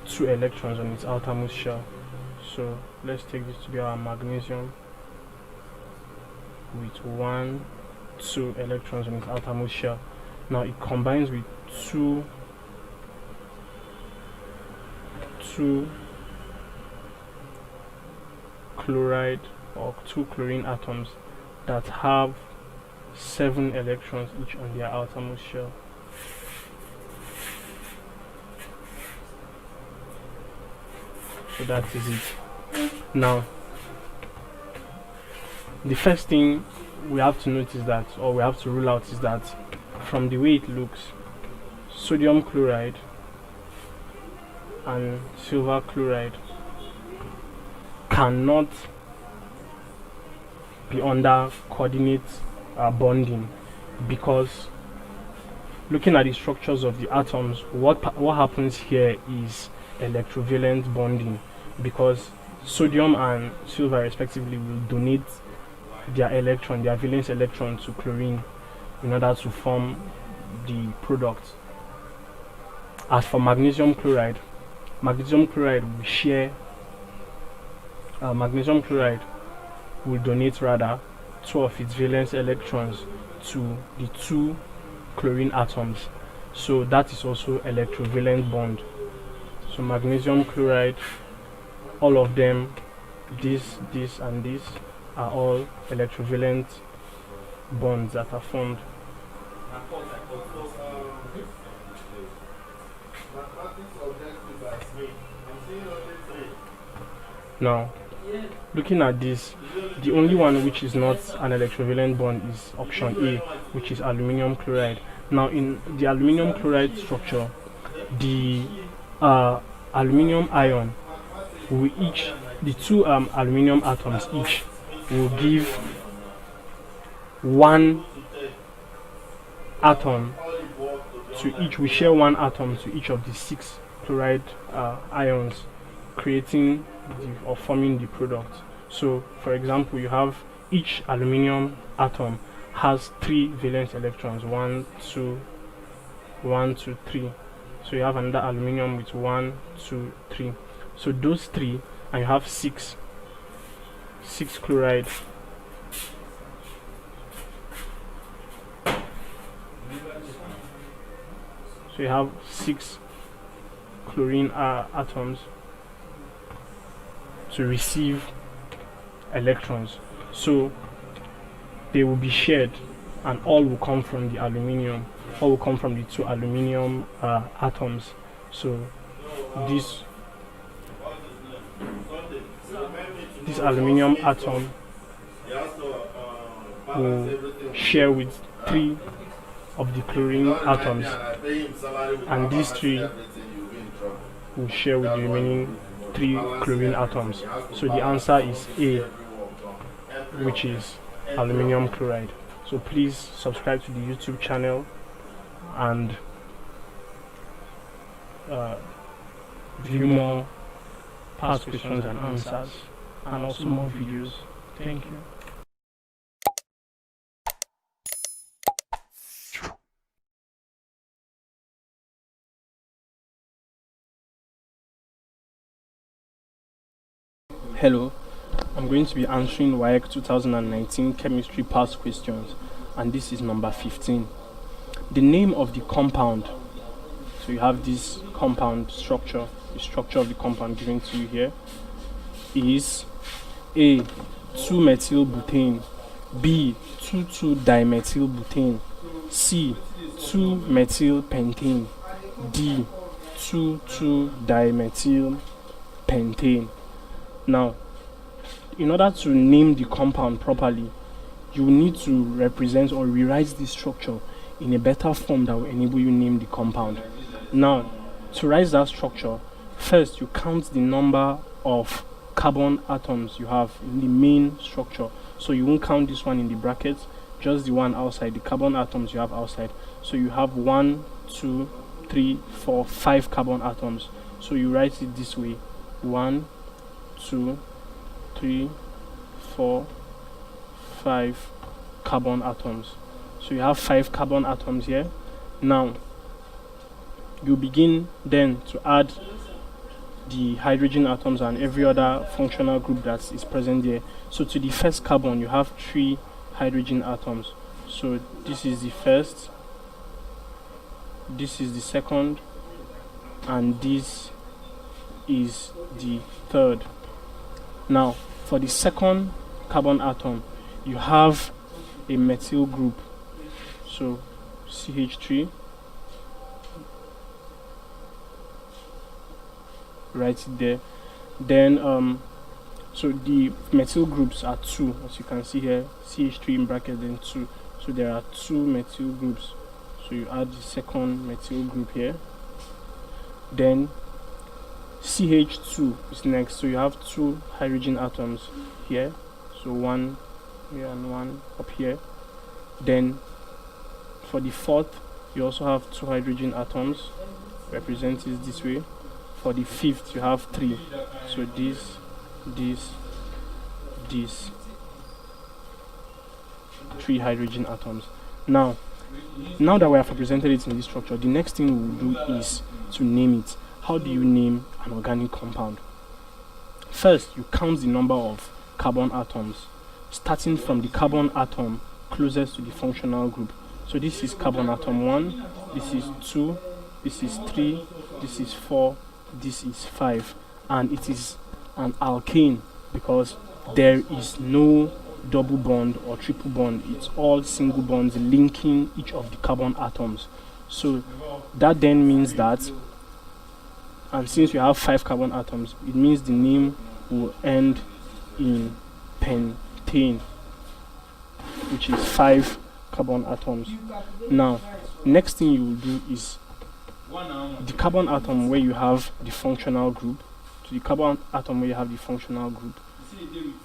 2 electrons on its outermost shell. So let's take this to be our magnesium with 2 electrons on its outermost shell. Now it combines with two chloride or 2 chlorine atoms that have 7 electrons each on their outermost shell. So that is it. Now the first thing we have to notice that, or we have to rule out, is that from the way it looks, sodium chloride and silver chloride cannot be under coordinate bonding, because looking at the structures of the atoms, what happens here is electrovalent bonding, because sodium and silver respectively will donate their valence electron to chlorine in order to form the product. As for magnesium chloride will share magnesium chloride will donate rather 2 of its valence electrons to the 2 chlorine atoms. So that is also electrovalent bond. So magnesium chloride, all of them, this and this, are all electrovalent bonds that are formed. Now, looking at this, the only one which is not an electrovalent bond is option A, which is aluminum chloride. Now, in the aluminum chloride structure, the aluminum ion will the 2 aluminum atoms each will give 1 atom to each. We share 1 atom to each of the 6 chloride ions, creating or forming the product. So for example, you have each aluminum atom has 3 valence electrons, 1, 2, 3. So you have another aluminum with 1, 2, 3. So those 3, and you have 6 chloride. So you have 6 chlorine atoms to receive electrons. So they will be shared, and all will come from the aluminum. All will come from the 2 aluminum atoms. So this aluminum atom will share with 3 of the chlorine atoms, and these 3 will share with the remaining 3 chlorine atoms. So the answer is A, which is aluminum chloride. So please subscribe to the YouTube channel and view more past questions and answers, and also more videos. Thank you. Hello, I'm going to be answering Wassce 2019 chemistry past questions, and this is number 15. The name of the compound. So you have this compound structure, the structure of the compound given to you here is A, 2-methylbutane, B, 2,2-dimethylbutane, C, 2-methylpentane, D, 2,2-dimethylpentane. Now, in order to name the compound properly, you need to represent or rewrite this structure in a better form that will enable you name the compound. Now, to write that structure, first you count the number of carbon atoms you have in the main structure. So you won't count this one in the brackets, just the one outside, the carbon atoms you have outside. So you have 1, 2, 3, 4, 5 carbon atoms. So you write it this way: 1, 2, 3, 4, 5 carbon atoms. So you have 5 carbon atoms here. Now you begin then to add the hydrogen atoms and every other functional group that is present there. So to the first carbon you have 3 hydrogen atoms. So this is the first, this is the second, and this is the third. Now for the second carbon atom you have a methyl group, so CH3, write it there. Then so the methyl groups are 2, as you can see here, CH3 in bracket, then 2. So there are 2 methyl groups, so you add the second methyl group here. Then CH2 is next, so you have 2 hydrogen atoms here, so 1 here and 1 up here. Then for the fourth you also have 2 hydrogen atoms, represented this way. For the fifth you have 3, so this, 3 hydrogen atoms. Now that we have represented it in this structure, the next thing we will do is to name it. How do you name an organic compound? First, you count the number of carbon atoms, starting from the carbon atom closest to the functional group. So this is carbon atom 1, this is 2, this is 3, this is 4, this is 5, and it is an alkane because there is no double bond or triple bond. It's all single bonds linking each of the carbon atoms. So that then means that, and since we have 5 carbon atoms, it means the name will end in pentane, which is 5 carbon atoms. Now next thing you will do is the carbon atom where you have the functional group, to the carbon atom where you have the functional group,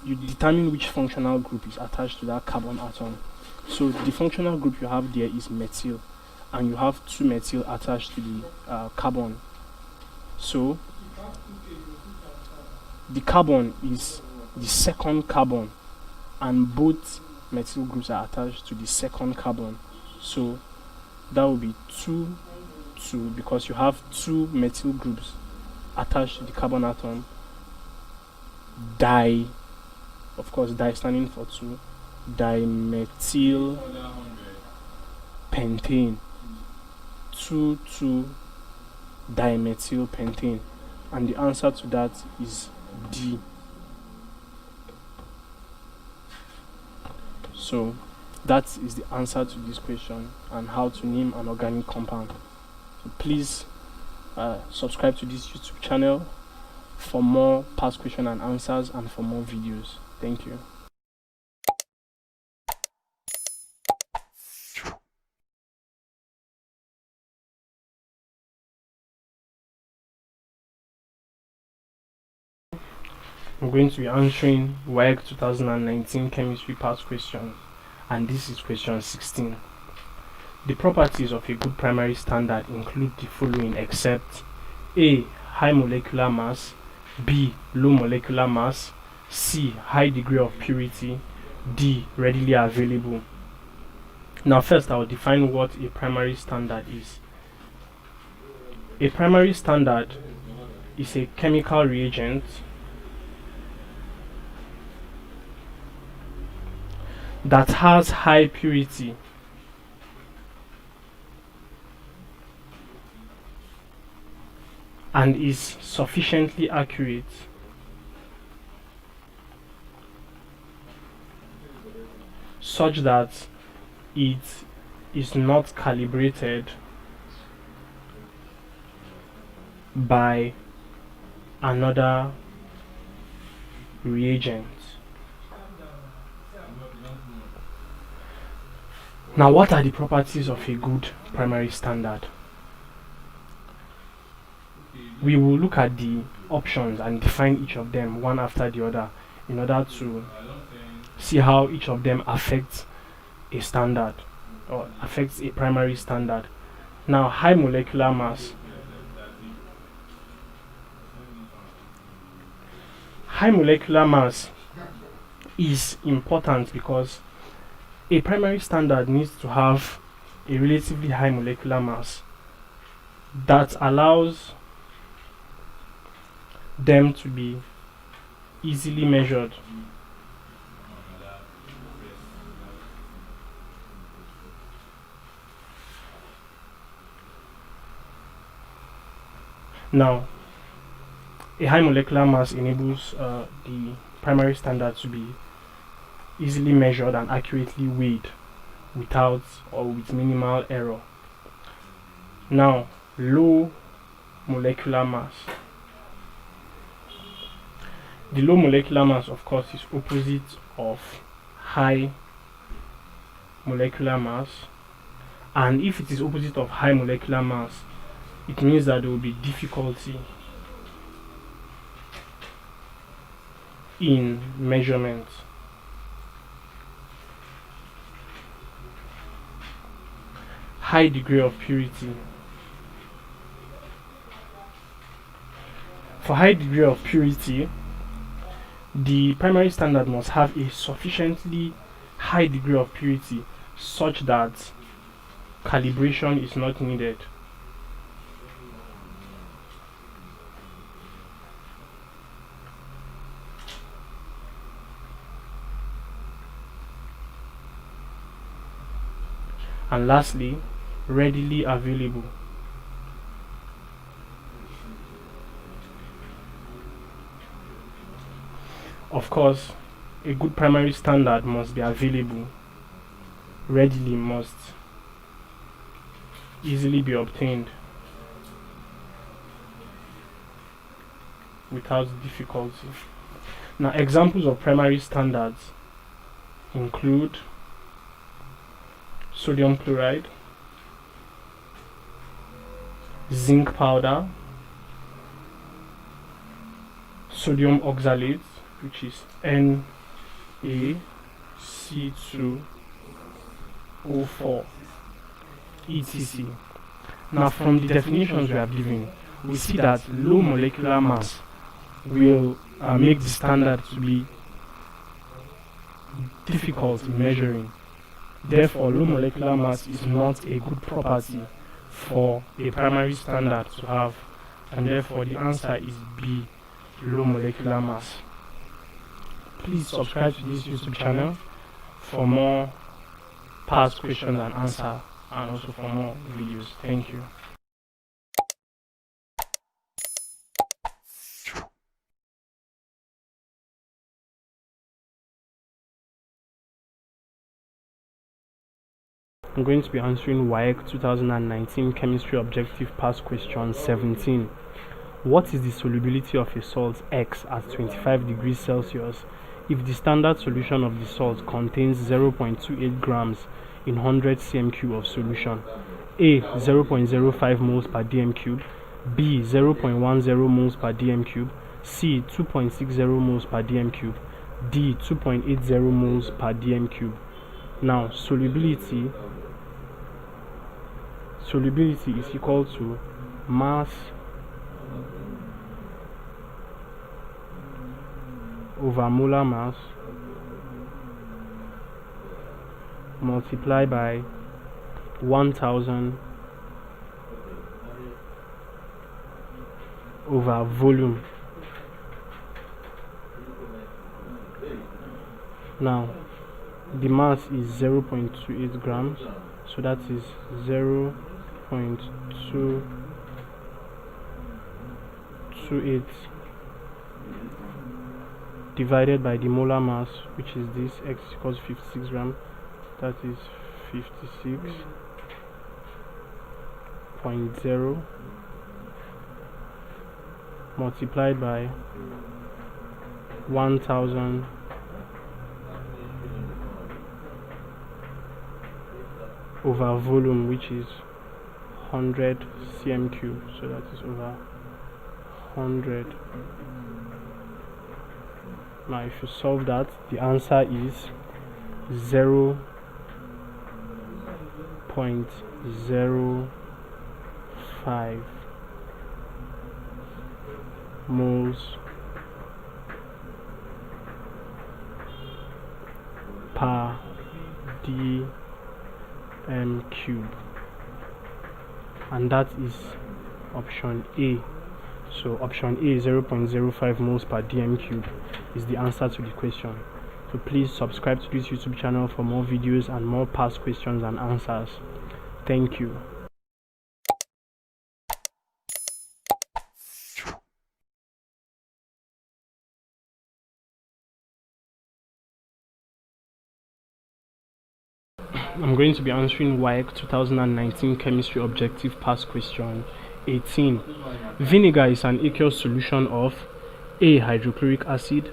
you determine which functional group is attached to that carbon atom. So the functional group you have there is methyl, and you have 2 methyl attached to the carbon. So the carbon is the second carbon, and both methyl groups are attached to the second carbon. So that will be 2, 2, because you have 2 methyl groups attached to the carbon atom. Di, of course, di standing for 2, dimethylpentane, 2,2-dimethylpentane, and the answer to that is D. So that is the answer to this question and how to name an organic compound. So please subscribe to this YouTube channel for more past question and answers and for more videos. Thank you. I'm going to be answering Wassce 2019 chemistry past question, and this is question 16. The properties of a good primary standard include the following except A. High molecular mass, B. Low molecular mass, C. High degree of purity, D. Readily available. Now first I will define what a primary standard is. A primary standard is a chemical reagent that has high purity and is sufficiently accurate such that it is not calibrated by another reagent. Now, what are the properties of a good primary standard? We will look at the options and define each of them one after the other in order to see how each of them affects a standard or affects a primary standard. Now, high molecular mass. High molecular mass is important because a primary standard needs to have a relatively high molecular mass that allows them to be easily measured. Now, a high molecular mass enables the primary standard to be easily measured and accurately weighed without or with minimal error. Now, low molecular mass. The low molecular mass, of course, is opposite of high molecular mass, and if it is opposite of high molecular mass, it means that there will be difficulty in measurement. High degree of purity. For high degree of purity, the primary standard must have a sufficiently high degree of purity such that calibration is not needed. And lastly, readily available. Of course, a good primary standard must be available, readily, must easily be obtained without difficulty. Now, examples of primary standards include sodium chloride, zinc powder, sodium oxalate, which is NaC2O4, etc. Now, from the definitions we have given, we see that low molecular mass will make the standard to be difficult in measuring. Therefore, low molecular mass is not a good property for a primary standard to have, and therefore the answer is B, low molecular mass. Please subscribe to this YouTube channel for more past questions and answers, and also for more videos. Thank you. I'm going to be answering Wassce 2019 Chemistry Objective Past Question 17. What is the solubility of a salt X at 25 degrees Celsius if the standard solution of the salt contains 0.28 grams in 100 cm³ of solution? A. 0.05 moles per dm cube, B. 0.10 moles per dm cube, C. 2.60 moles per dm cube, D. 2.80 moles per dm cube. Now, solubility is equal to mass over molar mass multiplied by 1000 over volume. Now, the mass is 0.28 grams, so that is 0.228 divided by the molar mass, which is this, x equals 56 grams, that is 56.0 multiplied by 1000 over volume, which is 100 cm cube, so that is over 100. Now if you solve that, the answer is 0.05 moles per dm cube, and that is option A. So option A, 0.05 moles per dm cube, is the answer to the question. So please subscribe to this YouTube channel for more videos and more past questions and answers. Thank you. I'm going to be answering WAEC 2019 chemistry objective past question 18. Vinegar is an aqueous solution of A. hydrochloric acid,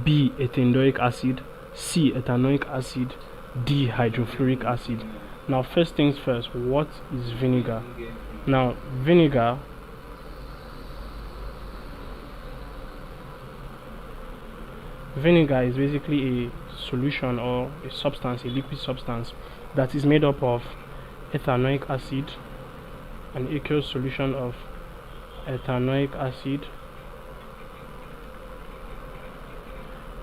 B. ethandoic acid, C. ethanoic acid, D. hydrofluoric acid. Now first things first, what is vinegar? Now vinegar is basically a solution or a substance, a liquid substance that is made up of ethanoic acid, an aqueous solution of ethanoic acid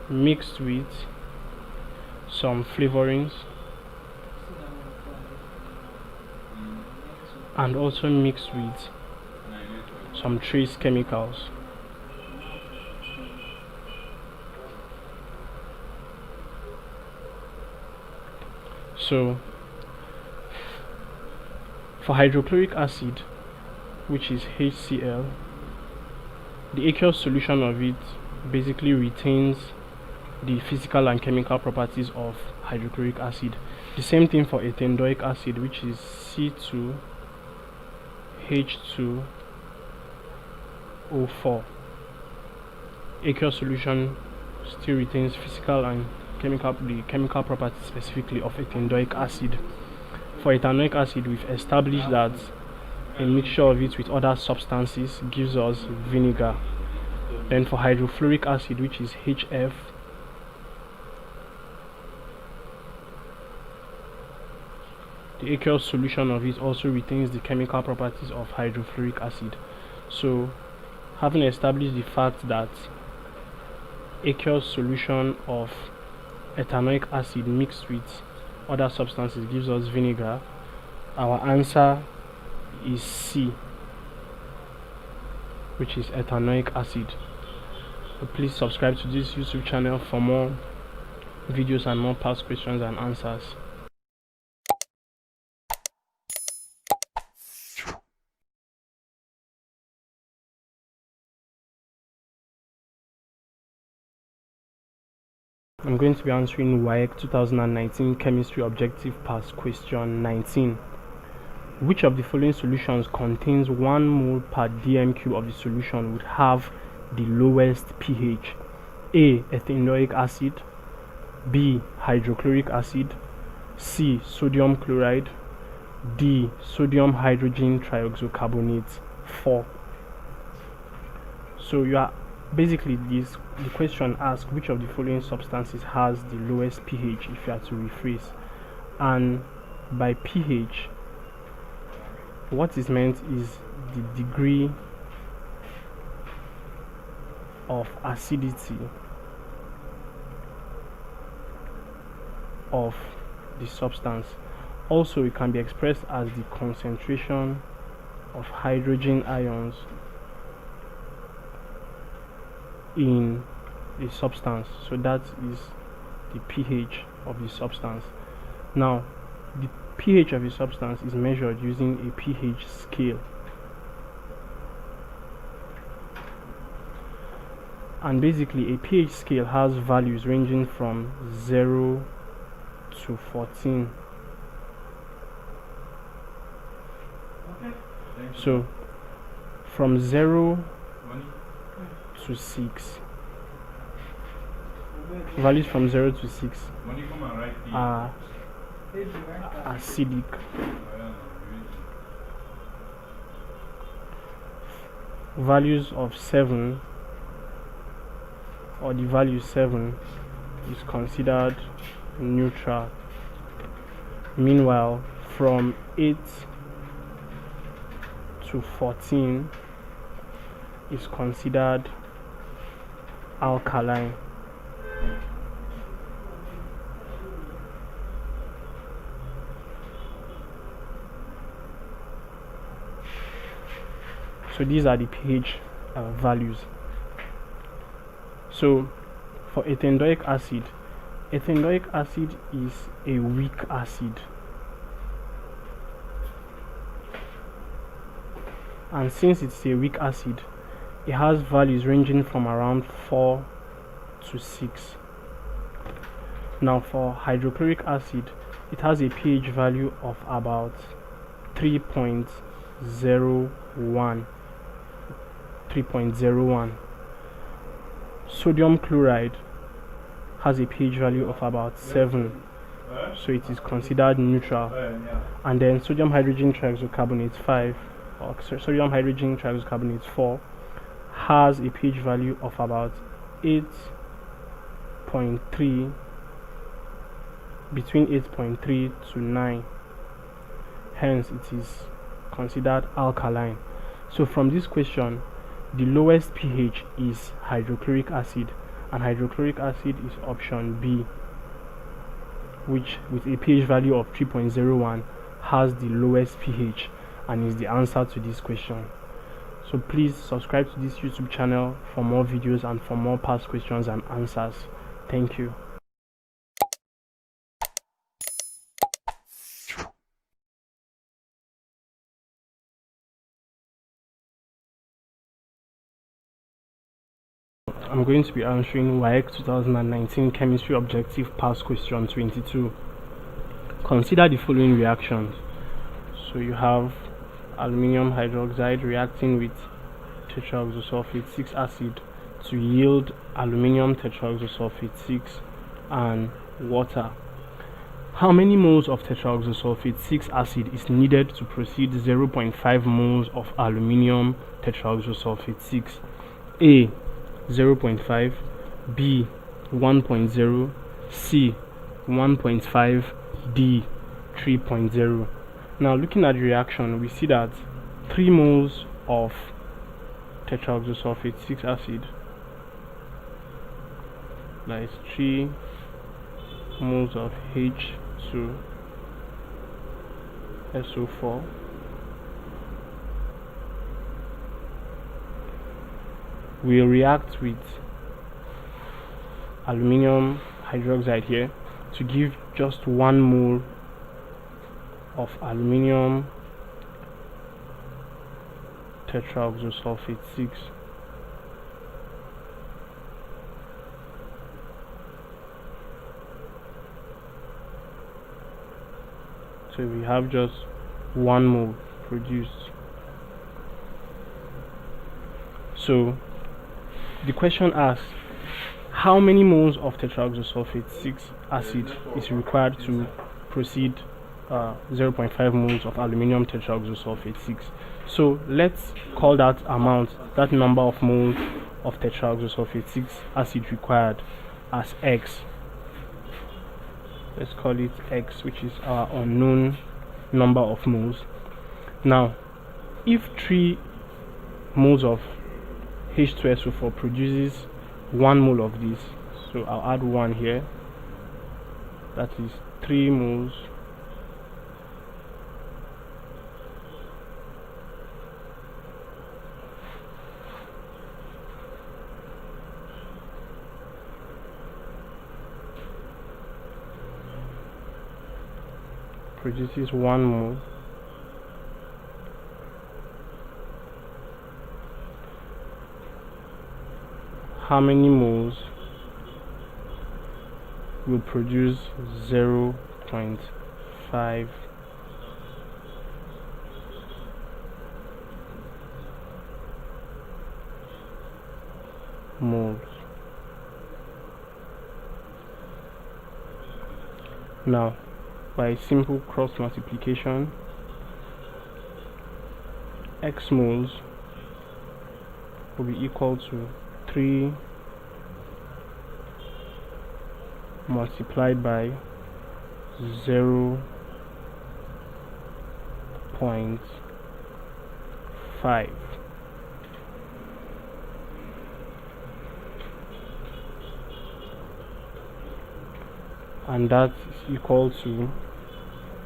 mixed with some flavorings and also mixed with some trace chemicals. So for hydrochloric acid, which is HCl, the aqueous solution of it basically retains the physical and chemical properties of hydrochloric acid. The same thing for ethandoic acid, which is C2H2O4. Aqueous solution still retains physical and the chemical properties specifically of ethandoic acid. For ethanoic acid, we've established that a mixture of it with other substances gives us vinegar. Then for hydrofluoric acid, which is HF, the aqueous solution of it also retains the chemical properties of hydrofluoric acid. So having established the fact that aqueous solution of ethanoic acid mixed with other substances gives us vinegar, our answer is C, which is ethanoic acid. So please subscribe to this YouTube channel for more videos and more past questions and answers. I'm going to be answering WAEC 2019 chemistry objective past question 19. Which of the following solutions contains 1 mole per dm cube of the solution would have the lowest pH? A. ethanoic acid, B. hydrochloric acid, C. sodium chloride, D. sodium hydrogen trioxocarbonate 4. So you are basically the question asks which of the following substances has the lowest pH, if you are to rephrase. And by pH, what is meant is the degree of acidity of the substance. Also, it can be expressed as the concentration of hydrogen ions in a substance. So that is the pH of the substance. Now, the pH of a substance is measured using a pH scale. And basically, a pH scale has values ranging from 0 to 14. So, from 0 to 6. Values from 0 to 6 are acidic. Values of 7, or the value 7, is considered neutral. Meanwhile, from 8 to 14 is considered alkaline. So these are the pH values. So for ethandoic acid is a weak acid, and since it's a weak acid, it has values ranging from around 4 to 6. Now for hydrochloric acid, it has a pH value of about 3.01. Sodium chloride has a pH value of about 7, so it is considered neutral. And then sodium hydrogen trioxocarbonate 5, or sodium hydrogen trioxocarbonate 4, has a pH value of about 8.3, between 8.3 to 9. Hence, it is considered alkaline. So from this question, the lowest pH is hydrochloric acid, and hydrochloric acid is option B, which with a pH value of 3.01 has the lowest pH and is the answer to this question. So please subscribe to this YouTube channel for more videos and for more past questions and answers. Thank you. I'm going to be answering Wassce 2019 Chemistry Objective Past Question 22. Consider the following reactions. So you have aluminium hydroxide reacting with tetraoxosulfate 6 acid to yield aluminium tetraoxosulfate 6 and water. How many moles of tetraoxosulfate 6 acid is needed to proceed 0.5 moles of aluminium tetraoxosulfate 6? A. 0.5, B. 1.0, C. 1.5, D. 3.0. Now looking at the reaction, we see that 3 moles of tetraoxosulfate 6 acid, that is 3 moles of H2SO4 will react with aluminium hydroxide here to give just 1 mole of aluminium tetraoxosulfate 6. So we have just 1 mole produced. So the question asks, how many moles of tetraoxosulfate 6 acid is required to proceed 0.5 moles of aluminium tetraoxosulfate 6? So let's call that amount, that number of moles of tetraoxosulfate 6 acid required, as X. Let's call it X, which is our unknown number of moles. Now, if 3 moles of H2SO4 produces 1 mole of this, so I'll add 1 here, that is 3 moles produces 1 mole, how many moles will produce 0.5 moles. Now, by simple cross multiplication, x moles will be equal to 3 multiplied by 0.5, and that is equal to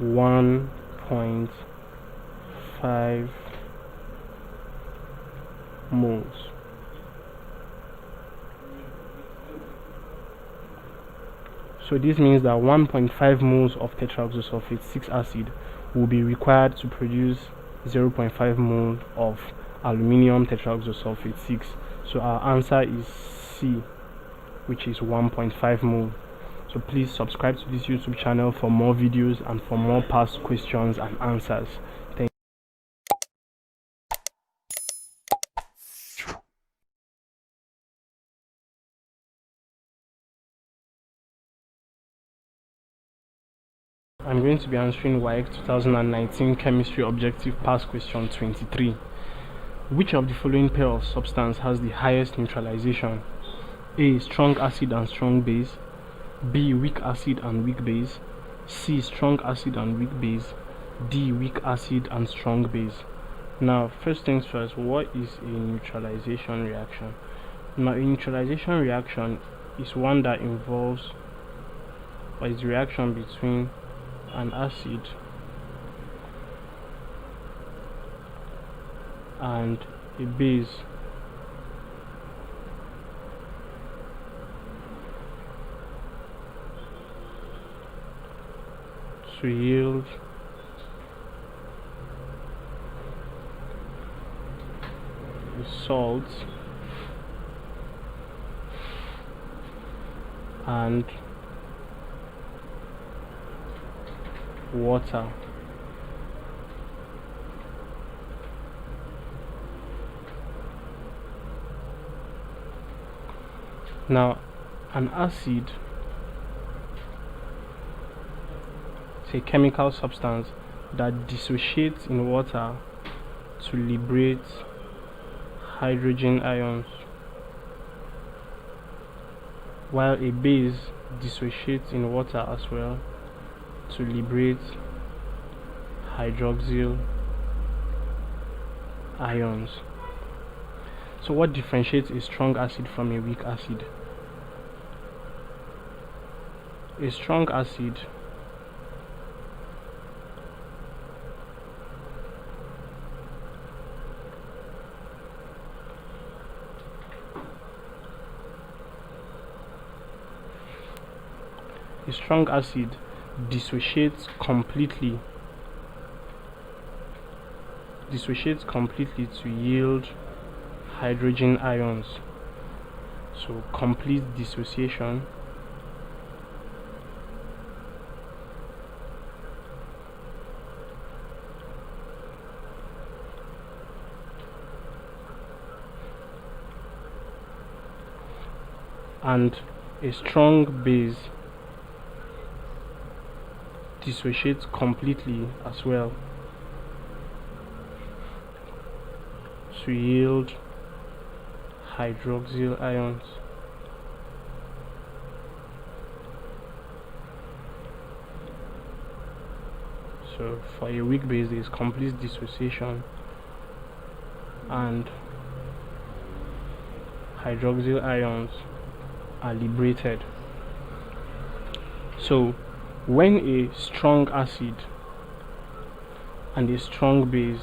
1.5 moles. So this means that 1.5 moles of tetraoxosulfate 6 acid will be required to produce 0.5 mole of aluminium tetraoxosulfate 6. So our answer is C, which is 1.5 mole. So please subscribe to this YouTube channel for more videos and for more past questions and answers. Thank you. I'm going to be answering WAEC 2019 Chemistry Objective Past Question 23. Which of the following pair of substance has the highest neutralization? A. Strong acid and strong base. B. Weak acid and weak base. C. Strong acid and weak base. D. Weak acid and strong base. Now, first things first, what is a neutralization reaction? Now, a neutralization reaction is one that involves, or is the reaction between an acid and a base to yield a salt and water. Now, an acid is a chemical substance that dissociates in water to liberate hydrogen ions, while a base dissociates in water as well to liberate hydroxyl ions. So what differentiates a strong acid from a weak acid? A strong acid dissociates completely to yield hydrogen ions. So complete dissociation and a strong base dissociates completely as well to yield hydroxyl ions. So for a weak base there is complete dissociation and hydroxyl ions are liberated. So when a strong acid and a strong base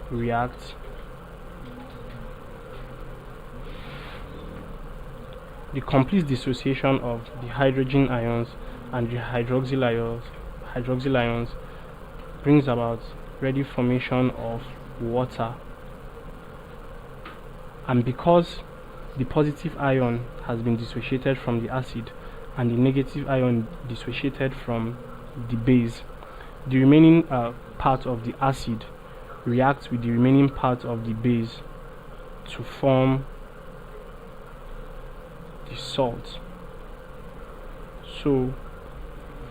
react, the complete dissociation of the hydrogen ions and the hydroxyl hydroxyl ions brings about ready formation of water, and because the positive ion has been dissociated from the acid and the negative ion dissociated from the base, the remaining part of the acid reacts with the remaining part of the base to form the salt. So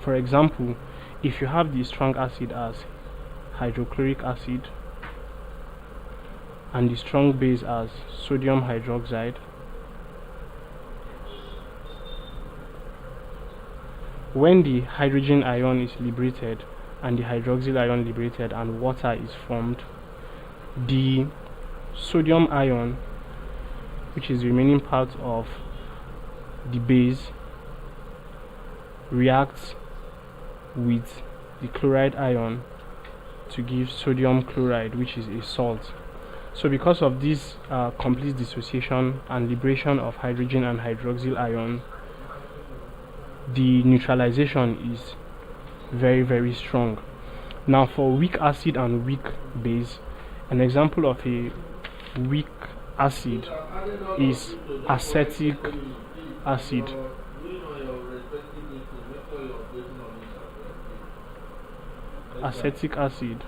for example, if you have the strong acid as hydrochloric acid and the strong base as sodium hydroxide, when the hydrogen ion is liberated and the hydroxyl ion liberated and water is formed, the sodium ion, which is the remaining part of the base, reacts with the chloride ion to give sodium chloride, which is a salt. So because of this complete dissociation and liberation of hydrogen and hydroxyl ion, the neutralization is very, very strong. Now for weak acid and weak base, an example of a weak acid is acetic acid. Acetic acid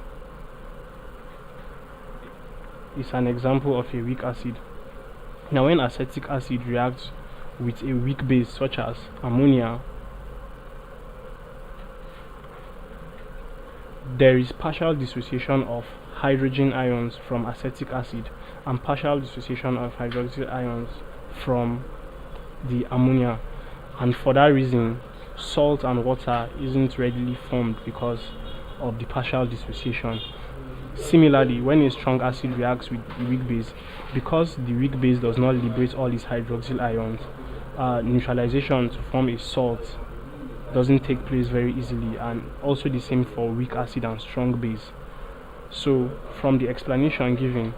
is an example of a weak acid. Now when acetic acid reacts with a weak base such as ammonia, there is partial dissociation of hydrogen ions from acetic acid and partial dissociation of hydroxyl ions from the ammonia, and for that reason salt and water isn't readily formed because of the partial dissociation. Similarly, when a strong acid reacts with the weak base, because the weak base does not liberate all its hydroxyl ions, neutralization to form a salt doesn't take place very easily, and also the same for weak acid and strong base. So from the explanation given,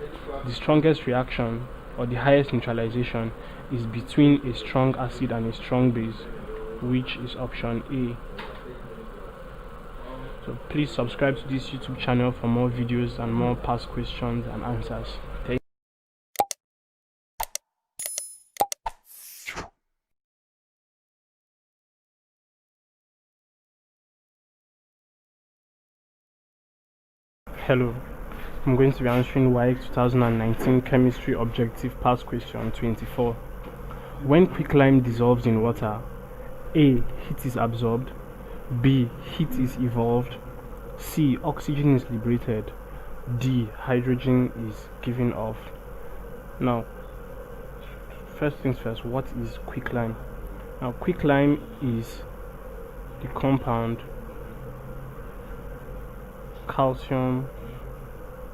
the strongest reaction or the highest neutralization is between a strong acid and a strong base, which is option A. So please subscribe to this YouTube channel for more videos and more past questions and answers. Thank Hello, I'm going to be answering WAEC 2019 Chemistry Objective Past Question 24. When quicklime dissolves in water, A. Heat is absorbed, B. Heat is evolved, C. Oxygen is liberated, D. Hydrogen is given off. Now, first things first, what is quicklime? Now, quicklime is the compound calcium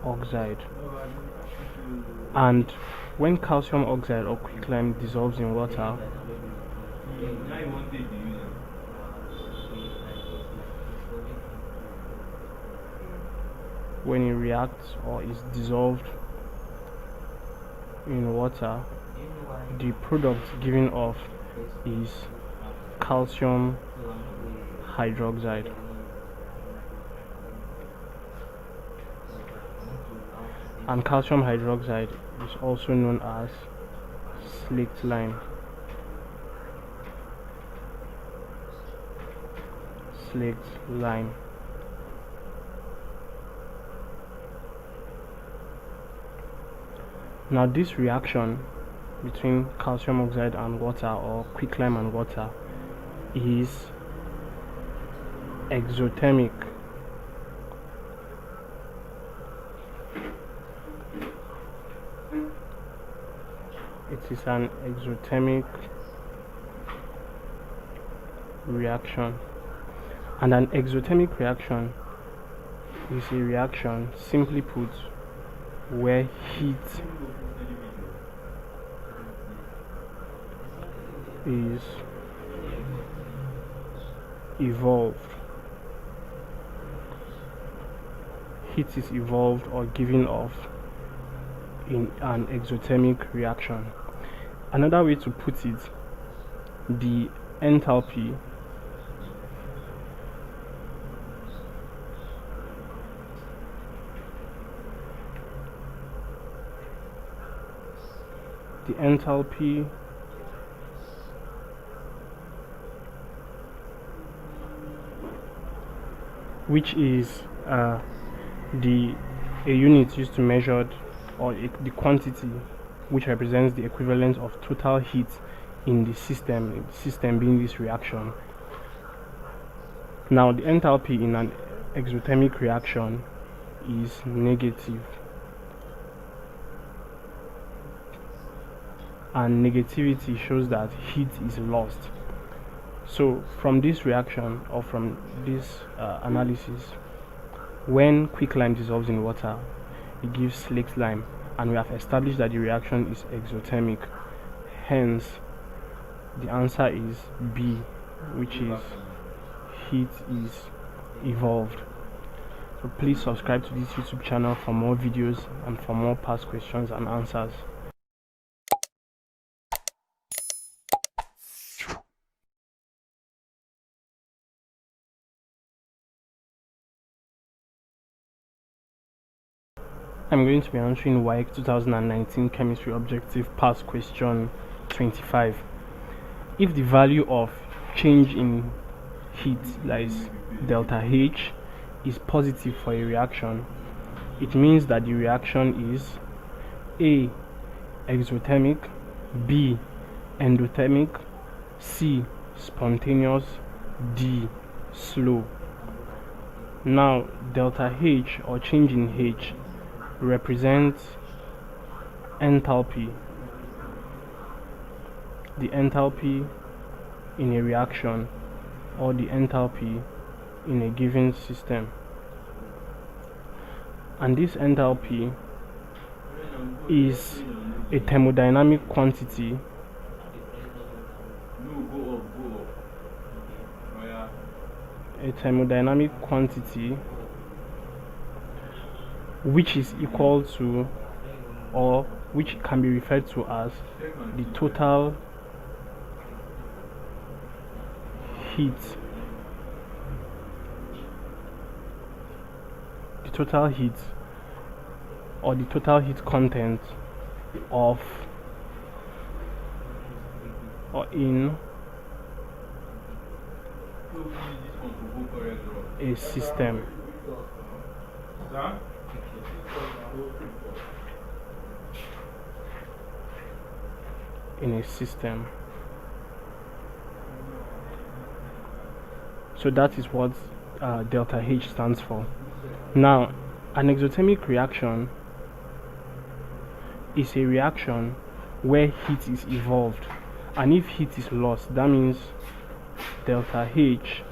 oxide, and when calcium oxide or quicklime dissolves in water, when it reacts or is dissolved in water, the product given off is calcium hydroxide. And calcium hydroxide is also known as slaked lime. Slaked lime. Now this reaction between calcium oxide and water, or quicklime and water, is exothermic. It is an exothermic reaction, and an exothermic reaction is a reaction, simply put, where heat is evolved. Heat is evolved or given off in an exothermic reaction. Another way to put it, the enthalpy the enthalpy which is the a unit used to measure or the quantity which represents the equivalent of total heat in the system being this reaction. Now the enthalpy in an exothermic reaction is negative, and negativity shows that heat is lost. So from this reaction, or from this analysis, when quicklime dissolves in water, it gives slaked lime, and we have established that the reaction is exothermic. Hence the answer is B, which is heat is evolved. So please subscribe to this YouTube channel for more videos and for more past questions and answers. I'm going to be answering WAEC 2019 Chemistry Objective Past Question 25. If the value of change in heat, that is delta H, is positive for a reaction, it means that the reaction is A, exothermic, B, endothermic, C, spontaneous, D, slow. Now delta H, or change in H, represents enthalpy, the enthalpy in a reaction, or the enthalpy in a given system. And this enthalpy is a thermodynamic quantity which is equal to, or which can be referred to as, the total heat or the total heat content of or in a system. So that is what delta H stands for. Now, an exothermic reaction is a reaction where heat is evolved, and if heat is lost, that means delta H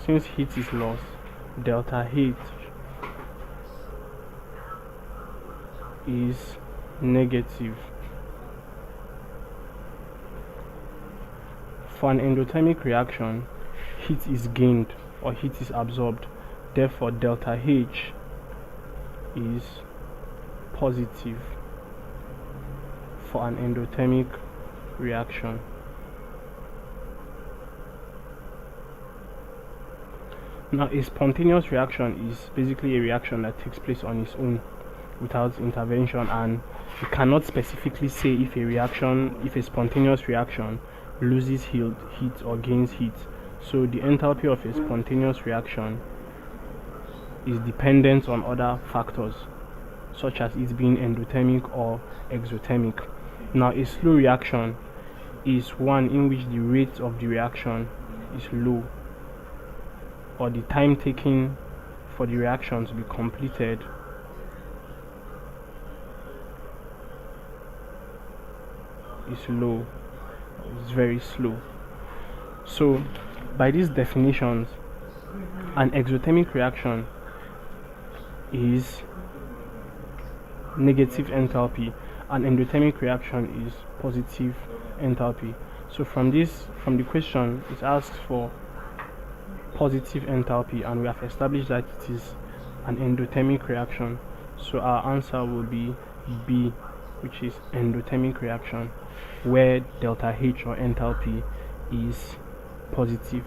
since heat is lost, delta H is negative. For an endothermic reaction, heat is gained or heat is absorbed. Therefore, delta H is positive for an endothermic reaction. Now, a spontaneous reaction is basically a reaction that takes place on its own without intervention, and you cannot specifically say if a spontaneous reaction loses heat or gains heat. So the enthalpy of a spontaneous reaction is dependent on other factors, such as it being endothermic or exothermic. Now, a slow reaction is one in which the rate of the reaction is low, or the time taken for the reaction to be completed is low, it's very slow. So by these definitions, an exothermic reaction is negative enthalpy, an endothermic reaction is positive enthalpy. So from the question, it asks for positive enthalpy, and we have established that it is an endothermic reaction. So our answer will be B, which is endothermic reaction, where delta H or enthalpy is positive.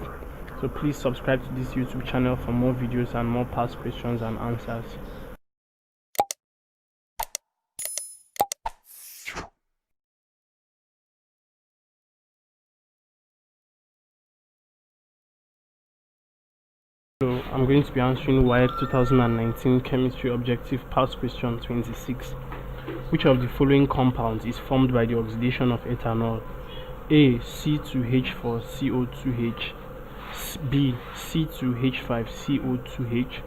So So please subscribe to this YouTube channel for more videos and more past questions and answers. So I'm going to be answering WAEC 2019 Chemistry Objective Past Question 26. Which of the following compounds is formed by the oxidation of ethanol? A. C2H4CO2H, B. C2H5CO2H,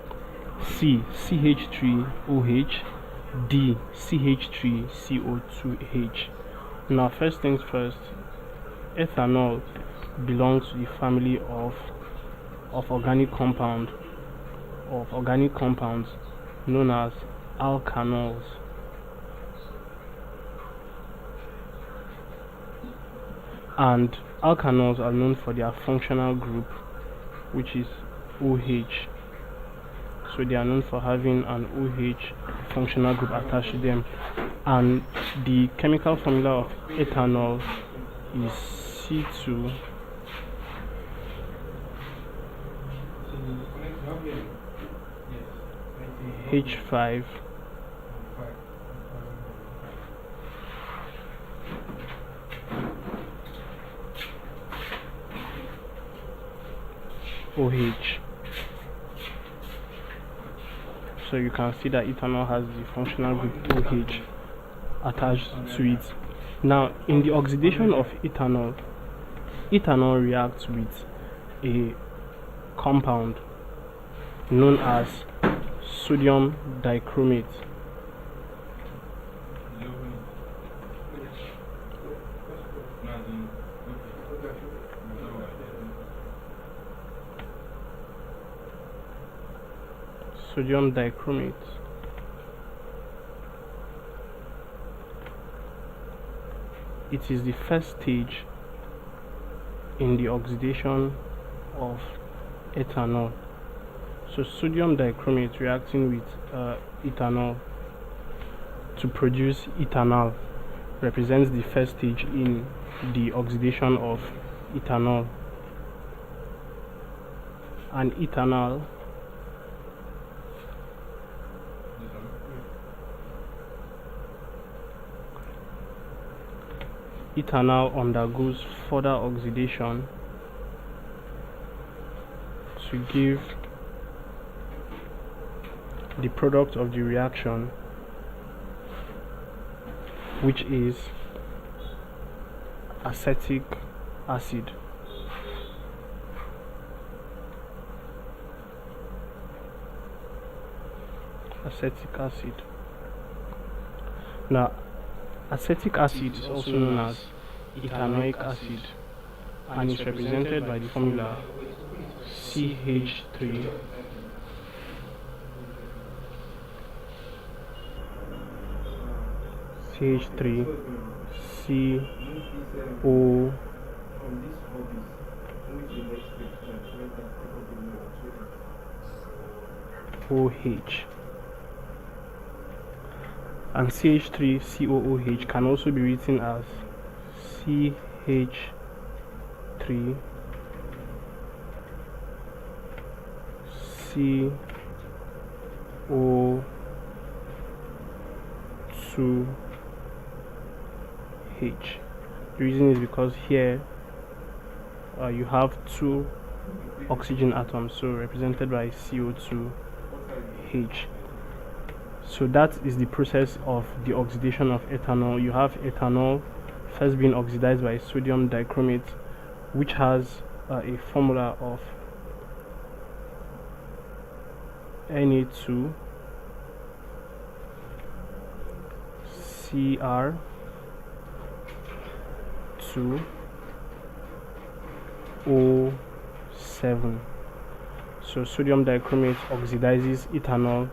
C. CH3OH, D. CH3CO2H. Now, first things first, ethanol belongs to the family of organic compounds known as alkanols. And alkanols are known for their functional group, which is OH. So they are known for having an OH functional group attached to them. And the chemical formula of ethanol is C2H5 OH. So you can see that ethanol has the functional group OH attached to it. Now, in the oxidation of ethanol reacts with a compound known as sodium dichromate. Sodium dichromate. It is the first stage in the oxidation of ethanol. So sodium dichromate reacting with ethanol to produce ethanol represents the first stage in the oxidation of ethanol. And ethanol undergoes further oxidation to give the product of the reaction, which is acetic acid. Now, acetic acid is also known as ethanoic acid and is represented by the formula CH3 COOH. And CH3COOH can also be written as CH3 CO2H. The reason is because here you have two oxygen atoms, so represented by CO2H. So that is the process of the oxidation of ethanol. You have ethanol first being oxidized by sodium dichromate, which has a formula of Na2 Cr2 O7. So sodium dichromate oxidizes ethanol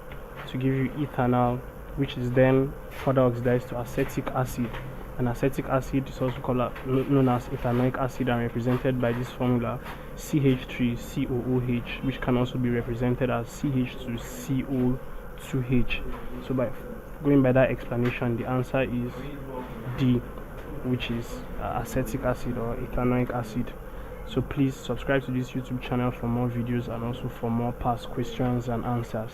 to give you ethanol, which is then further oxidized to acetic acid. And acetic acid is also called known as ethanoic acid and represented by this formula CH3COOH, which can also be represented as CH2CO2H. So by going by that explanation, the answer is D, which is acetic acid or ethanoic acid. So please subscribe to this YouTube channel for more videos and also for more past questions and answers.